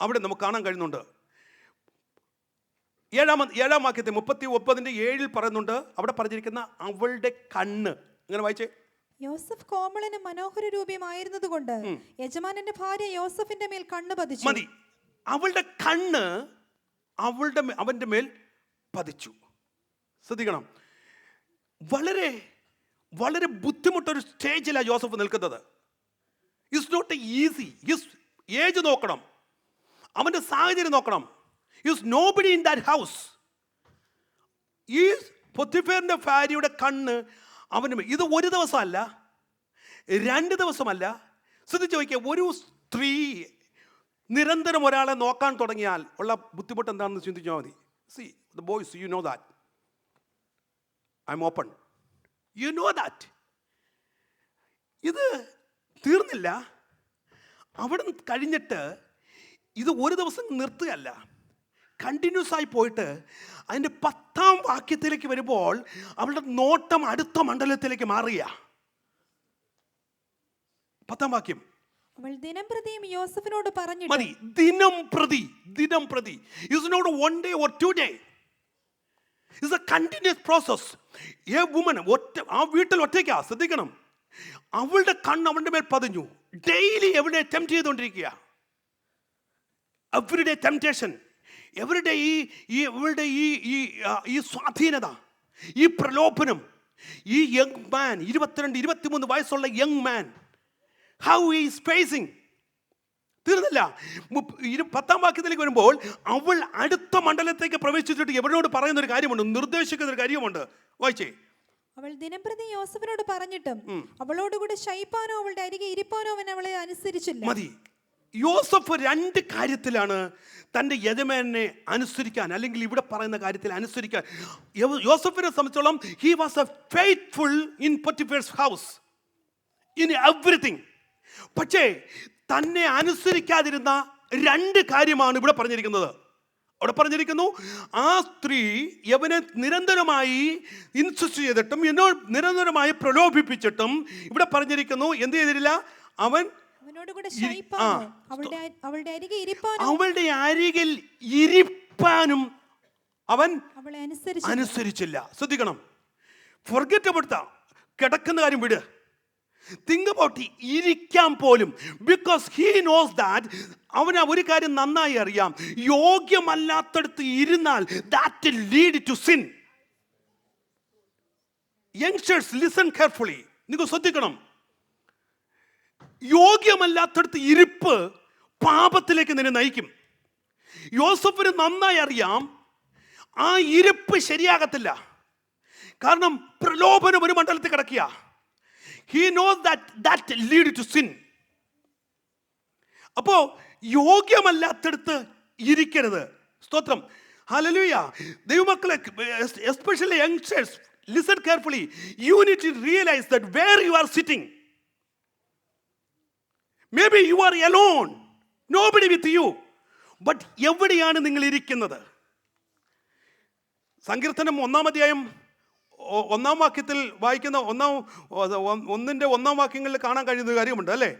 [SPEAKER 1] അവിടെ നമുക്ക് കാണാൻ കഴിയുന്നുണ്ട്. ഏഴാം വാക്യത്തെ 39:7 പറയുന്നുണ്ട്. അവിടെ പറഞ്ഞിരിക്കുന്ന അവളുടെ കണ്ണ്. ഇങ്ങനെ വായിച്ചേ.
[SPEAKER 2] യോസഫ് കോമളനും മനോഹര രൂപമായിരുന്നത് കൊണ്ട് യജമാനന്റെ ഭാര്യ യോസഫിന്റെ മേൽ കണ്ണ് പതിച്ചു.
[SPEAKER 1] മതി. അവളുടെ കണ്ണ് അവന്റെ മേൽ പതിച്ചു. ശ്രദ്ധിക്കണം. വളരെ വളരെ ബുദ്ധിമുട്ടൊരു സ്റ്റേജിലാണ് യോസഫ് നിൽക്കുന്നത്. It's not easy. His age നോക്കണം, അവൻ്റെ സാഹചര്യം നോക്കണം. Is nobody in that house. ഈ പൊത്തിഫേറിൻ്റെ ഭാര്യയുടെ കണ്ണ് അവന്. ഇത് ഒരു ദിവസമല്ല, 2 ദിവസമല്ല. ശ്രദ്ധിച്ച് നോക്കിയാൽ, ഒരു സ്ത്രീ നിരന്തരം ഒരാളെ നോക്കാൻ തുടങ്ങിയാൽ ഉള്ള ബുദ്ധിമുട്ട് എന്താണെന്ന് ചിന്തിച്ചാൽ മതി. C the boys, you know that. I M open. You know that. ഇത് തീർന്നില്ല. അവിടെ കഴിഞ്ഞിട്ട് ഇത് ഒരു ദിവസം നിർത്തുകയല്ല, കണ്ടിന്യൂസ് ആയി പോയിട്ട് അതിൻ്റെ 10ാം വാക്യത്തിലേക്ക് വരുമ്പോൾ അവളുടെ നോട്ടം അടുത്ത മണ്ഡലത്തിലേക്ക് മാറിയ. 10ാം വാക്യം.
[SPEAKER 2] അവൾ ദിനംപ്രതിയും യോസഫിനോട് പറഞ്ഞു.
[SPEAKER 1] മതി. ദിനംപ്രതി. It's not one day or 2 days. It's a continuous process. A woman, ആ വീട്ടിൽ ഒറ്റയ്ക്കാ. ശ്രദ്ധിക്കണം. അവളുടെ കണ്ണ് അവൻ്റെ മേൽ പതിഞ്ഞു. ഡെയിലി എവിടെ ടെംപ്റ്റ് ചെയ്തുകൊണ്ടിരിക്കുക. Everyday temptation. എവരുടെ ഈ സ്വാധീനത, ഈ പ്രലോഭനം. ഈ യങ് മാൻ, 22-23 വയസ്സുള്ള young man, how is facing. തീർന്നില്ല. 10ാം വാക്യത്തിലേക്ക് വരുമ്പോൾ അവൾ അടുത്ത മണ്ഡലത്തേക്ക് പ്രവേശിച്ചിട്ട് എവരോട് പറയുന്നൊരു കാര്യമുണ്ട്, നിർദ്ദേശിക്കുന്ന ഒരു കാര്യമുണ്ട്. വായിച്ചേ.
[SPEAKER 2] അവൾ ദിനംപ്രതി യോസഫിനോട് പറഞ്ഞിട്ടും അവളോടുകൂടെ ശയിപ്പാനോ അവളുടെ അരികെ ഇരിപ്പാനോ അവൻ അവളെ അനുസരിച്ചില്ല.
[SPEAKER 1] മതി. യോസഫ് 2 കാര്യത്തിലാണ് തൻ്റെ യജമാനെ അനുസരിക്കാൻ, അല്ലെങ്കിൽ ഇവിടെ പറയുന്ന കാര്യത്തിൽ അനുസരിക്കാൻ. യോസഫിനെ സംബന്ധിച്ചോളം he was a faithful in Potiphar's house in everything. പക്ഷേ തന്നെ അനുസരിക്കാതിരുന്ന 2 കാര്യമാണ് ഇവിടെ പറഞ്ഞിരിക്കുന്നത്. അവിടെ പറഞ്ഞിരിക്കുന്നു, ആ സ്ത്രീ യവനെ നിരന്തരമായി ഇൻസിസ്റ്റ് ചെയ്തിട്ടും നിരന്തരമായി പ്രലോഭിപ്പിച്ചിട്ടും ഇവിടെ പറഞ്ഞിരിക്കുന്നു എന്ത് ചെയ്തിട്ടില്ല. അവളുടെ അരികിൽ ഇരിപ്പാനും അവൻ അനുസരിച്ചില്ല. ശ്രദ്ധിക്കണം. ഫൊർഗെറ്റ് അബൌട്ട് കിടക്കുന്ന കാര്യം വിട്. തിങ്ക് അബൌട്ട് ഇരിക്കാൻ പോലും. ബിക്കോസ് ഹീ നോസ് ദാറ്റ്, അവന് ഒരു കാര്യം നന്നായി അറിയാം, യോഗ്യമല്ലാത്തടത്ത് ഇരുന്നാൽ that lead to sin. Youngsters listen carefully. നിങ്ങൾ ശ്രദ്ധിക്കണം. യോഗ്യമല്ലാത്തടത്ത് ഇരിപ്പ് പാപത്തിലേക്ക് നിന്നെ നയിക്കും. യോസഫിന് നന്നായി അറിയാം ആ ഇരിപ്പ് ശരിയാകത്തില്ല. കാരണം പ്രലോഭനം ഒരു മണ്ഡലത്തിൽ കിടക്കുക. He knows that lead to sin. അപ്പോ യോഗ്യമല്ലാത്തടത്ത് ഇരിക്കരുത്. സ്തോത്രം. ഹല്ലേലൂയ. ദൈവമക്കളെ, especially youngsters, listen carefully. You need to realize that where you are sitting, maybe you are alone, nobody with you, but എവിടെയാണ് നിങ്ങൾ ഇരിക്കുന്നത്? സങ്കീർത്തനം 1-ാം അധ്യായം 1-ാം വാക്യത്തിൽ വായിക്കുന്ന 1-ന്റെ വാക്യങ്ങളിൽ കാണാൻ കഴിയുന്ന കാര്യമുണ്ട്, അല്ലേ?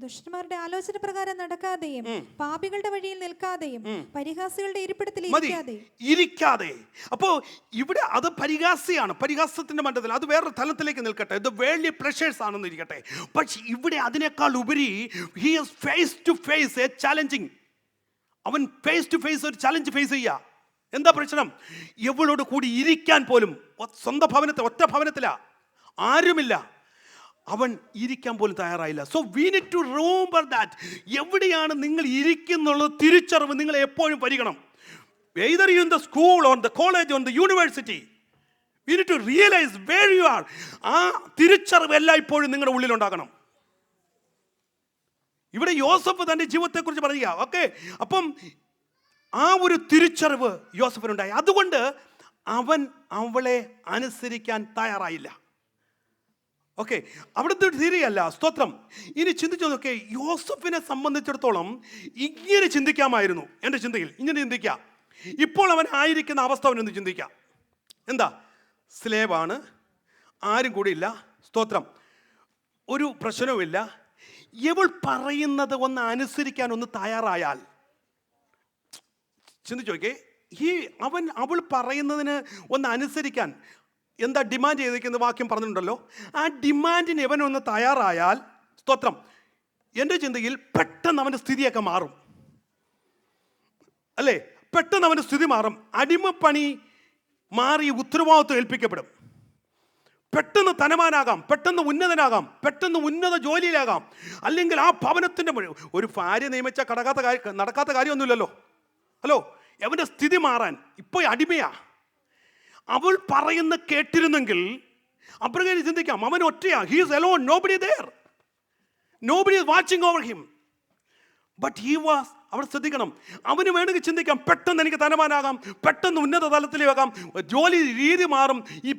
[SPEAKER 2] ദുഷ്ടന്മാരുടെ ആലോചന പ്രകാരം നടക്കാതെയും പാപികളുടെ വഴിയിൽ നിൽക്കാതെയും പരിഹാസികളുടെ ഇരിപ്പിടത്തിൽ
[SPEAKER 1] ഇരിക്കാതെ. അപ്പോ ഇവിടെ അത് പരിഹാസിയാണ്, പരിഹാസത്തിന്റെ മണ്ഡലത്തിൽ. അത് വേറൊരു തലത്തിലേക്ക് നിൽക്കട്ടെ, ഇത് വേൾഡ്ലി പ്രഷേഴ്സ് ആണെന്ന് ഇരിക്കട്ടെ. പക്ഷെ ഇവിടെ അതിനേക്കാൾ ഉപരി he is face to face a challenging. അവൻ ഫേസ് ടു ഫേസ് ഒരു ചലഞ്ച് ഫേസ് ചെയ്യുക. എന്താ പ്രശ്നം? എവളോട് കൂടി ഇരിക്കാൻ പോലും, സ്വന്തം ഭവനത്തിൽ, ഒറ്റ ഭവനത്തിലാ, ആരുമില്ല, അവൻ ഇരിക്കാൻ പോലും തയ്യാറായില്ല. So we need to remember that. എവിടെയാണ് നിങ്ങൾ ഇരിക്കുന്നുള്ള തിരിച്ചറിവ് നിങ്ങൾ എപ്പോഴും പരിഗണം. Either you in the school, on the college, on the university, You need to realize where you are. ആ തിരിച്ചറിവ് എല്ലായ്പ്പോഴും നിങ്ങളുടെ ഉള്ളിലുണ്ടാകണം. ഇവിടെ യോസഫ് തൻ്റെ ജീവിതത്തെക്കുറിച്ച് പറയുക. ഓക്കെ, അപ്പം ആ ഒരു തിരിച്ചറിവ് യോസഫിനുണ്ടായി. അതുകൊണ്ട് അവൻ അവളെ അനുസരിക്കാൻ തയ്യാറായില്ല. ഓക്കെ, അവിടുത്തെ തീരെയല്ല. സ്തോത്രം. ഇനി ചിന്തിച്ചു നോക്കെ, യോസഫിനെ സംബന്ധിച്ചിടത്തോളം ഇങ്ങനെ ചിന്തിക്കാമായിരുന്നു. എൻ്റെ ചിന്തയിൽ ഇങ്ങനെ ചിന്തിക്കാം. ഇപ്പോൾ അവൻ ആയിരിക്കുന്ന അവസ്ഥ അവനൊന്ന് ചിന്തിക്കാം. എന്താ? സ്ലേവാണ്, ആരും കൂടി ഇല്ല. സ്തോത്രം. ഒരു പ്രശ്നവുമില്ല. ഇവൾ പറയുന്നത് ഒന്ന് അനുസരിക്കാൻ ഒന്ന് തയ്യാറായാൽ, ചിന്തിച്ചു നോക്കേ, അവൾ പറയുന്നതിന് ഒന്ന് അനുസരിക്കാൻ എന്താ ഡിമാൻഡ് ചെയ്തിരിക്കുന്ന വാക്യം പറഞ്ഞിട്ടുണ്ടല്ലോ. ആ ഡിമാൻഡിന് ഇവനൊന്ന് തയ്യാറായാൽ, സ്തോത്രം, എൻ്റെ ചിന്തയിൽ പെട്ടെന്ന് അവൻ്റെ സ്ഥിതിയൊക്കെ മാറും. അല്ലേ? പെട്ടെന്ന് അവൻ്റെ സ്ഥിതി മാറും. അടിമപ്പണി മാറി ഉത്തരവാദിത്വം ഏൽപ്പിക്കപ്പെടും. പെട്ടെന്ന് ധനവാനാകാം, പെട്ടെന്ന് ഉന്നതനാകാം, പെട്ടെന്ന് ഉന്നത ജോലിയിലാകാം. അല്ലെങ്കിൽ ആ ഭവനത്തിൻ്റെ ഒരു ഭാര്യ നിയമിച്ചാൽ നടക്കാത്ത കാര്യമൊന്നുമില്ലല്ലോ. ഹലോ, അവൻ്റെ സ്ഥിതി മാറാൻ ഇപ്പോൾ അടിമയാ. അവൾ പറയുന്ന കേട്ടിരുന്നെങ്കിൽ അപ്രകാരം ചിന്തിക്കാം. അവൻ ഒറ്റയാ. He is alone, nobody there, nobody is watching over him. But he was. അവിടെ ശ്രദ്ധിക്കണം. അവന് വേണമെങ്കിൽ ചിന്തിക്കാം, പെട്ടെന്ന് എനിക്ക് ധനവാനാകാം, പെട്ടെന്ന് ഉന്നത തലത്തിലേക്കാം, ജോലി രീതി മാറും, ഈ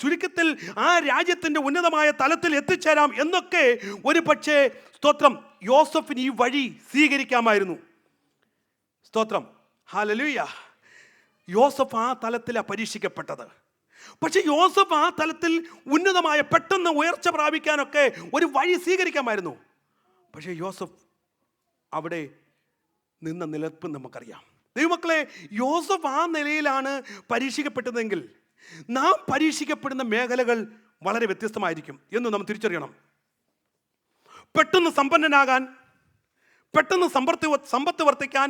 [SPEAKER 1] ചുരുക്കത്തിൽ ആ രാജ്യത്തിൻ്റെ ഉന്നതമായ തലത്തിൽ എത്തിച്ചേരാം എന്നൊക്കെ ഒരു പക്ഷേ, സ്തോത്രം, യോസഫിന് ഈ വഴി സ്വീകരിക്കാമായിരുന്നു. സ്തോത്രം, ഹല്ലേലൂയ. യോസഫ് ആ തലത്തിലാണ് പരീക്ഷിക്കപ്പെട്ടത്. പക്ഷെ യോസഫ് ആ തലത്തിൽ ഉന്നതമായ പെട്ടെന്ന് ഉയർച്ച പ്രാപിക്കാനൊക്കെ ഒരു വഴി സ്വീകരിക്കാമായിരുന്നു. പക്ഷേ യോസഫ് അവിടെ നിന്ന നിലനിൽപ്പ് നമുക്കറിയാം. ദൈവമക്കളെ, യോസഫ് ആ നിലയിലാണ് പരീക്ഷിക്കപ്പെട്ടതെങ്കിൽ നാം പരീക്ഷിക്കപ്പെടുന്ന മേഖലകൾ വളരെ വ്യത്യസ്തമായിരിക്കും എന്ന് നാം തിരിച്ചറിയണം. പെട്ടെന്ന് സമ്പന്നനാകാൻ, പെട്ടെന്ന് സമ്പത്ത് വർദ്ധിക്കാൻ,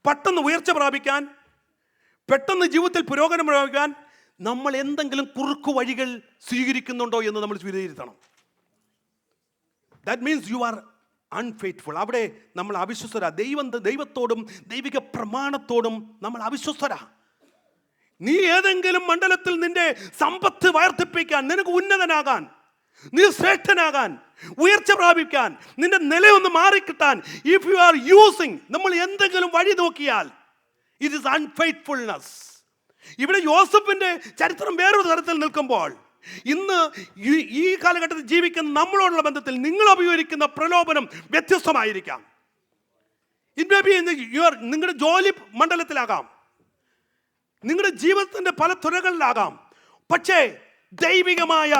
[SPEAKER 1] പെട്ടെന്ന് ഉയർച്ച പ്രാപിക്കാൻ, പെട്ടെന്ന് ജീവിതത്തിൽ പുരോഗമനം പ്രാപിക്കാൻ നമ്മൾ എന്തെങ്കിലും കുറുക്കു വഴികൾ സ്വീകരിക്കുന്നുണ്ടോ എന്ന് നമ്മൾ വിലയിരുത്തണം. That means you are unfaithful. അവിടെ നമ്മൾ അവിശ്വസ്തരാ. ദൈവത്തോടും ദൈവിക പ്രമാണത്തോടും നമ്മൾ അവിശ്വസ്തരാ. നീ ഏതെങ്കിലും മണ്ഡലത്തിൽ നിന്റെ സമ്പത്ത് വർദ്ധിപ്പിക്കാൻ, നിനക്ക് ഉന്നതനാകാൻ, നീ ശ്രേഷ്ഠനാകാൻ, ഉയർച്ച പ്രാപിക്കാൻ, നിന്റെ നിലയൊന്ന് മാറിക്കിട്ടാൻ, ഇഫ് യു ആർ യൂസിങ്, നമ്മൾ എന്തെങ്കിലും വഴി നോക്കിയാൽ ഇറ്റ് ഈസ് അൺഫെയ്റ്റ്ഫുൾനെസ്. ഇവിടെ യോസഫിന്റെ ചരിത്രം വേറൊരു തരത്തിൽ നിൽക്കുമ്പോൾ, ഇന്ന് ഈ കാലഘട്ടത്തിൽ ജീവിക്കുന്ന നമ്മളോടുള്ള ബന്ധത്തിൽ നിങ്ങൾ ഉപയോഗിക്കുന്ന പ്രലോഭനം വ്യത്യസ്തമായിരിക്കാം. ഇറ്റ് മേ ബി നിങ്ങളുടെ ജോലി മണ്ഡലത്തിലാകാം, നിങ്ങളുടെ ജീവിതത്തിന്റെ പല തുറകളിലാകാം. പക്ഷേ ദൈവികമായ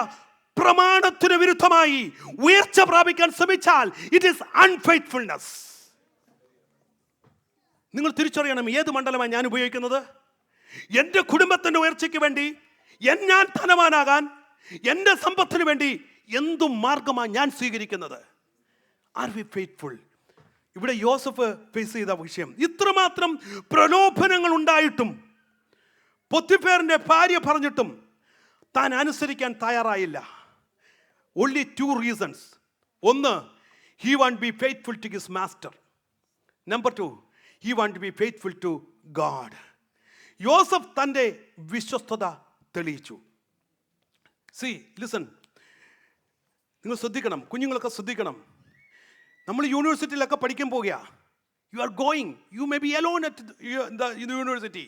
[SPEAKER 1] പ്രമാണത്തിന് വിരുദ്ധമായി ഉയർച്ച പ്രാപിക്കാൻ ശ്രമിച്ചാൽ ഇറ്റ് ഈസ് അൺഫെയ്റ്റ്ഫുൾനെസ്. നിങ്ങൾ തിരിച്ചറിയണം, ഏത് മണ്ഡലമാണ് ഞാൻ ഉപയോഗിക്കുന്നത്. എൻ്റെ കുടുംബത്തിൻ്റെ ഉയർച്ചയ്ക്ക് വേണ്ടി, ഞാൻ ധനവാനാകാൻ, എൻ്റെ സമ്പത്തിന് വേണ്ടി എന്തു മാർഗമാണ് ഞാൻ സ്വീകരിക്കുന്നത്? Are we faithful? ഇവിടെ യോസഫ് ഫേസ് ചെയ്ത വിഷയം, ഇത്രമാത്രം പ്രലോഭനങ്ങൾ ഉണ്ടായിട്ടും, പൊത്തിഫേറിൻ്റെ ഭാര്യ പറഞ്ഞിട്ടും താൻ അനുസരിക്കാൻ തയ്യാറായില്ല. Only 2 reasons. ഒന്ന്, he want to be faithful to his master. Number 2, he want to be faithful to God. യോസഫ് തൻ്റെ വിശ്വസ്തത തെളിയിച്ചു. See, listen, നിങ്ങൾ ശ്രദ്ധിക്കണം, കുഞ്ഞുങ്ങളൊക്കെ ശ്രദ്ധിക്കണം. നമ്മൾ യൂണിവേഴ്സിറ്റിയിലൊക്കെ പഠിക്കാൻ പോകുക. You are going, you may be alone at university.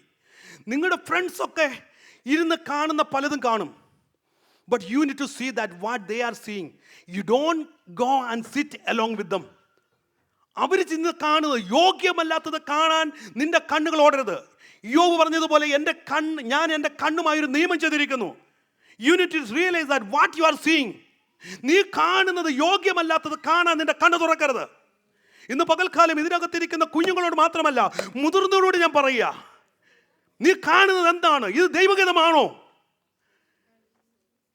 [SPEAKER 1] നിങ്ങളുടെ ഫ്രണ്ട്സൊക്കെ ഇരുന്ന് കാണുന്ന പലതും കാണും. But you need to see that what they are seeing. You don't go and sit along with them. അവർ ചെന്ന് കാണുന്നത് യോഗ്യമല്ലാത്തത് കാണാൻ നിന്റെ കണ്ണുകൾ ഓടരുത്. യോബ് പറഞ്ഞതുപോലെ ഞാൻ എൻ്റെ കണ്ണുമായി ഒരു നിയമം ചെയ്തിരിക്കുന്നു. You need to realize that what you are seeing, നീ കാണുന്നത് യോഗ്യമല്ലാത്തത് കാണാൻ നിന്റെ കണ്ണ് തുറക്കരുത്. ഇന്ന് പകൽക്കാലം ഇതിനകത്തിരിക്കുന്ന കുഞ്ഞുങ്ങളോട് മാത്രമല്ല, മുതിർന്നവരോട് ഞാൻ പറയുക, നീ കാണുന്നത് എന്താണ്? ഇത് ദൈവഗീതമാണോ?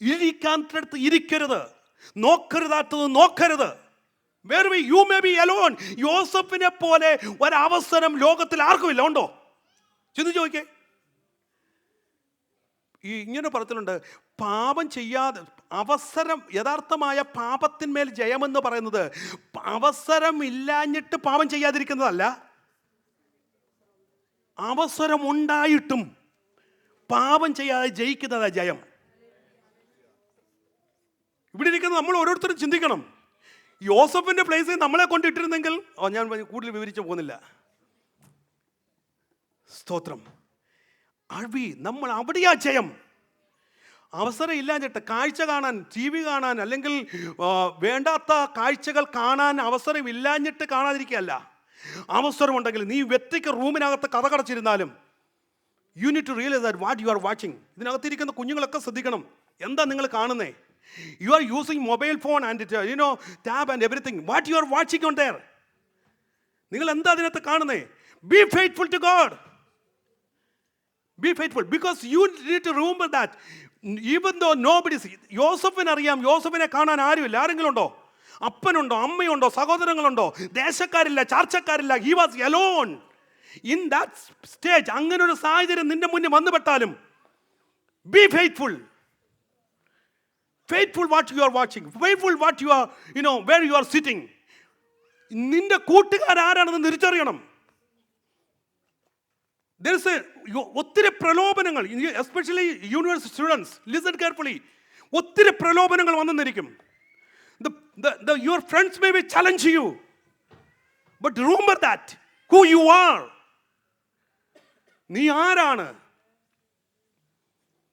[SPEAKER 1] ഇരിക്കാത്തടുത്ത് ഇരിക്കരുത്, നോക്കരുതാത്തത് നോക്കരുത്. You may be alone. യോസഫിനെ പോലെ ഒരവസരം ലോകത്തിൽ ആർക്കുമില്ല. ഉണ്ടോ? ചിന്തിച്ചു നോക്കിയേ. ഇങ്ങനെ പറയത്തിലുണ്ട്, പാപം ചെയ്യാതെ അവസരം, യഥാർത്ഥമായ പാപത്തിന്മേൽ ജയമെന്ന് പറയുന്നത് അവസരം ഇല്ലാഞ്ഞിട്ട് പാപം ചെയ്യാതിരിക്കുന്നതല്ല, അവസരം ഉണ്ടായിട്ടും പാപം ചെയ്യാതെ ജയിക്കുന്നതാ ജയം. ഇവിടെ ഇരിക്കുന്ന നമ്മൾ ഓരോരുത്തരും ചിന്തിക്കണം, യോസഫിന്റെ പ്ലേസിൽ നമ്മളെ കൊണ്ടിട്ടിരുന്നെങ്കിൽ, ഞാൻ കൂടുതൽ വിവരിച്ചു പോകുന്നില്ല. സ്തോത്രം. നമ്മൾ അവിടെയാ ജയം. അവസരം ഇല്ലാഞ്ഞിട്ട് കാഴ്ച കാണാൻ, TV കാണാൻ, അല്ലെങ്കിൽ വേണ്ടാത്ത കാഴ്ചകൾ കാണാൻ അവസരം ഇല്ലാഞ്ഞിട്ട് കാണാതിരിക്കുകയല്ല. അവസരമുണ്ടെങ്കിൽ നീ വ്യക്തിക്ക് റൂമിനകത്ത് കഥ കടച്ചിരുന്നാലും you need to realise that what you are watching. ഇതിനകത്തിരിക്കുന്ന കുഞ്ഞുങ്ങളൊക്കെ ശ്രദ്ധിക്കണം, എന്താ നിങ്ങൾ കാണുന്നേ? You are using mobile phone and tab and everything. What you are watching on there? നിങ്ങൾ എന്താ അതിനകത്ത് കാണുന്നേ? Be faithful to God. Be faithful, because you need to remember that even though nobody sees. യോസഫിനെ അറിയാം, യോസഫിനെ കാണാൻ ആരുമില്ല. ആരെങ്കിലും ഉണ്ടോ? അപ്പനുണ്ടോ? അമ്മയുണ്ടോ? സഹോദരങ്ങളുണ്ടോ? ദേശക്കാരില്ല, ചാർച്ചക്കാരില്ല. He was alone in that stage. അങ്ങനെ ഒരു സാഹചര്യം നിന്റെ മുന്നിൽ വന്നുപെട്ടാലും be faithful. Faithful what you are watching, faithful what you are, where you are sitting. നിന്റെ കൂട്ടുകാരാരാണെന്ന് തിരിച്ചറിയണം. ഒത്തിരി പ്രലോഭനങ്ങൾ, especially university students, listen carefully. ഒത്തിരി പ്രലോഭനങ്ങൾ വന്നെന്നിരിക്കും. Your friends may be challenge you, but remember that who you are. നീ ആരാണ്?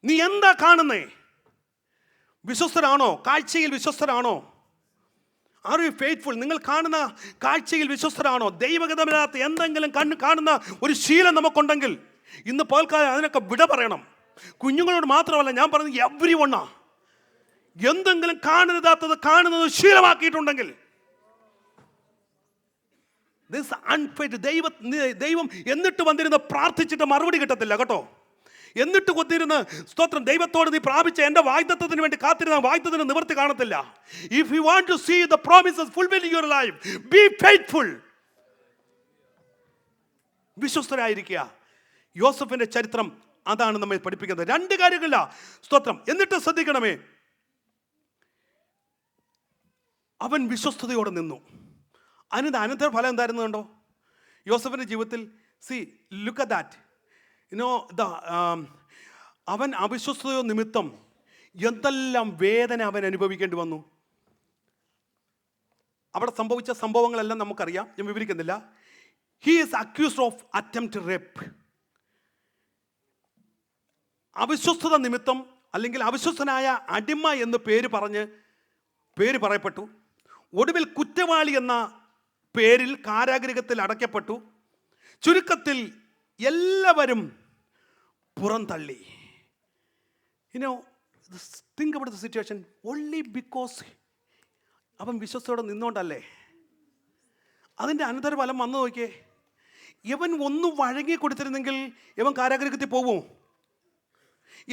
[SPEAKER 1] നീ എന്താ കാണുന്നേ? വിശ്വസ്തരാണോ? കാഴ്ചയിൽ വിശ്വസ്തരാണോ? Are you faithful? നിങ്ങൾ കാണുന്ന കാഴ്ചയിൽ വിശ്വസ്തരാണോ? ദൈവഗതമില്ലാത്ത എന്തെങ്കിലും കാണുന്ന ഒരു ശീലം നമുക്കുണ്ടെങ്കിൽ ഇന്ന് പകൽക്കാലം അതിനൊക്കെ വിട പറയണം. കുഞ്ഞുങ്ങളോട് മാത്രമല്ല ഞാൻ പറയുന്നത്, എവ്രി വണ്ണാ. എന്തെങ്കിലും കാണരുതാത്തത് കാണുന്നത് ശീലമാക്കിയിട്ടുണ്ടെങ്കിൽ ദൈവം എന്നിട്ട് വന്നിരുന്ന് പ്രാർത്ഥിച്ചിട്ട് മറുപടി കിട്ടത്തില്ല കേട്ടോ. എന്നിട്ട് കൊത്തിരുന്ന് സ്തോത്രം ദൈവത്തോട് നീ പ്രാപിച്ച എൻ്റെ വാഗ്ദത്തത്തിന് വേണ്ടി കാത്തിരുന്ന വാഗ്ദത്തത്തിന് നിവൃത്തി കാണത്തില്ല. If you want to see the promises fulfil in your life, be faithful. വിശ്വസ്തരായിരിക്കുക. യോസഫിന്റെ ചരിത്രം അതാണ് നമ്മെ പഠിപ്പിക്കുന്നത്. രണ്ട് കാര്യങ്ങളില്ല സ്തോത്രം. എന്നിട്ട് ശ്രദ്ധിക്കണമേ, അവൻ വിശ്വസ്തയോടെ നിന്നു. അതിൻ്റെ അനന്തര ഫലം എന്തായിരുന്നു കണ്ടോ യോസഫിന്റെ ജീവിതത്തിൽ? C, look at that. അവൻ അവിശ്വസ്തയോ നിമിത്തം എന്തെല്ലാം വേദന അവൻ അനുഭവിക്കേണ്ടി വന്നു. അവിടെ സംഭവിച്ച സംഭവങ്ങളെല്ലാം നമുക്കറിയാം, ഞാൻ വിവരിക്കുന്നില്ല. He is accused of attempt rape. അവിശ്വസ്തത നിമിത്തം, അല്ലെങ്കിൽ അവിശ്വസ്തനായ അടിമ എന്ന് പേര് പറയപ്പെട്ടു. ഒടുവിൽ കുറ്റവാളി എന്ന പേരിൽ കാരാഗൃഹത്തിൽ അടയ്ക്കപ്പെട്ടു. ചുരുക്കത്തിൽ എല്ലാവരും പുറന്തള്ളി. Think about the situation. Only because അവൻ വിശ്വസ്തയോടെ നിന്നോണ്ടല്ലേ. അതിൻ്റെ അനന്തരഫലം വന്നു നോക്കിയേ. ഇവൻ ഒന്ന് വഴങ്ങി കൊടുത്തിരുന്നെങ്കിൽ ഇവൻ കാരാഗൃഹത്തിൽ പോകുമോ?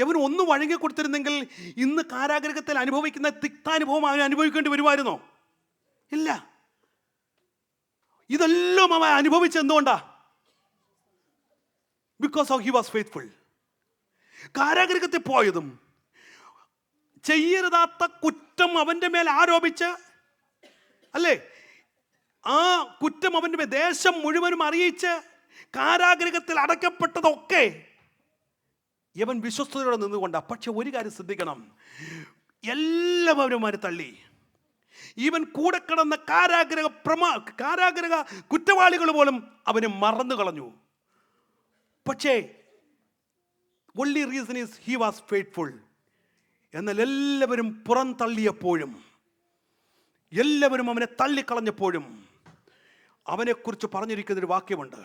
[SPEAKER 1] ഇവൻ ഒന്ന് വഴങ്ങി കൊടുത്തിരുന്നെങ്കിൽ ഇന്ന് കാരാഗൃഹത്തിൽ അനുഭവിക്കുന്ന തിക്താനുഭവം അവൻ അനുഭവിക്കേണ്ടി വരുമായിരുന്നോ? ഇല്ല. ഇതെല്ലാം അവൻ അനുഭവിച്ചെന്തുകൊണ്ടാ? Because of he was faithful. കാരാഗൃഹത്തിൽ പോയതും ചെയ്യരുതാത്ത കുറ്റം അവൻ്റെ മേൽ ആരോപിച്ച് അല്ലേ, ആ കുറ്റം അവൻ്റെ മേൽ ദേശം മുഴുവനും അറിയിച്ച് കാരാഗൃഹത്തിൽ അടയ്ക്കപ്പെട്ടതൊക്കെ ഇവൻ വിശ്വസ്തയോടെ നിന്നുകൊണ്ടാണ്. പക്ഷെ ഒരു കാര്യം ശ്രദ്ധിക്കണം, എല്ലാവരും അവനെ തള്ളി. ഈവൻ കൂടെ കിടന്ന കാരാഗൃഹ കുറ്റവാളികൾ പോലും അവനെ മറന്നു കളഞ്ഞു. പക്ഷേ only reason is he was faithful. എന്നാൽ എല്ലാവരും പുറം തള്ളിയപ്പോഴും, എല്ലാവരും അവനെ തള്ളിക്കളഞ്ഞപ്പോഴും അവനെക്കുറിച്ച് പറഞ്ഞിരിക്കുന്നൊരു വാക്യമുണ്ട്,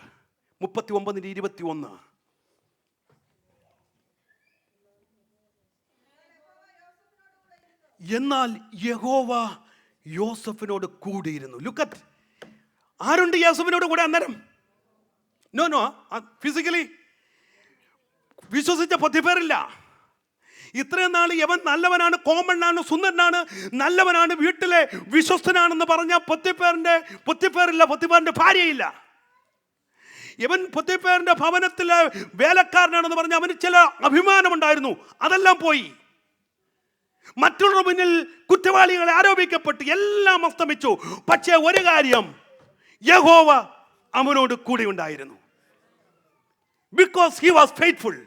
[SPEAKER 1] 39:21. എന്നാൽ യഹോവ യോസഫിനോട് കൂടിയിരുന്നു. ലുക്കറ്റ്, ആരുണ്ട് യോസഫിനോട് കൂടെ അന്നേരം? നോ ഫിസിക്കലി വിശ്വസിച്ച പോത്തിഫേറില്ല. ഇത്രയും നാൾ യവൻ നല്ലവനാണ്, കോമണ്ണാണ്, സുന്ദരനാണ്, നല്ലവനാണ്, വീട്ടിലെ വിശ്വസ്തനാണെന്ന് പറഞ്ഞ പോത്തിഫേറിന്റെ ഭാര്യയില്ല. ഇവൻ പോത്തിഫേറിന്റെ ഭവനത്തിലെ വേലക്കാരനാണെന്ന് പറഞ്ഞ അവന് ചില അഭിമാനമുണ്ടായിരുന്നു, അതെല്ലാം പോയി. മറ്റുള്ള മുന്നിൽ കുറ്റവാളികളെ ആരോപിക്കപ്പെട്ട് എല്ലാം അസ്തമിച്ചു. പക്ഷേ ഒരു കാര്യം, യഹോവ അവനോട് കൂടെ ഉണ്ടായിരുന്നു. Because he was faithful.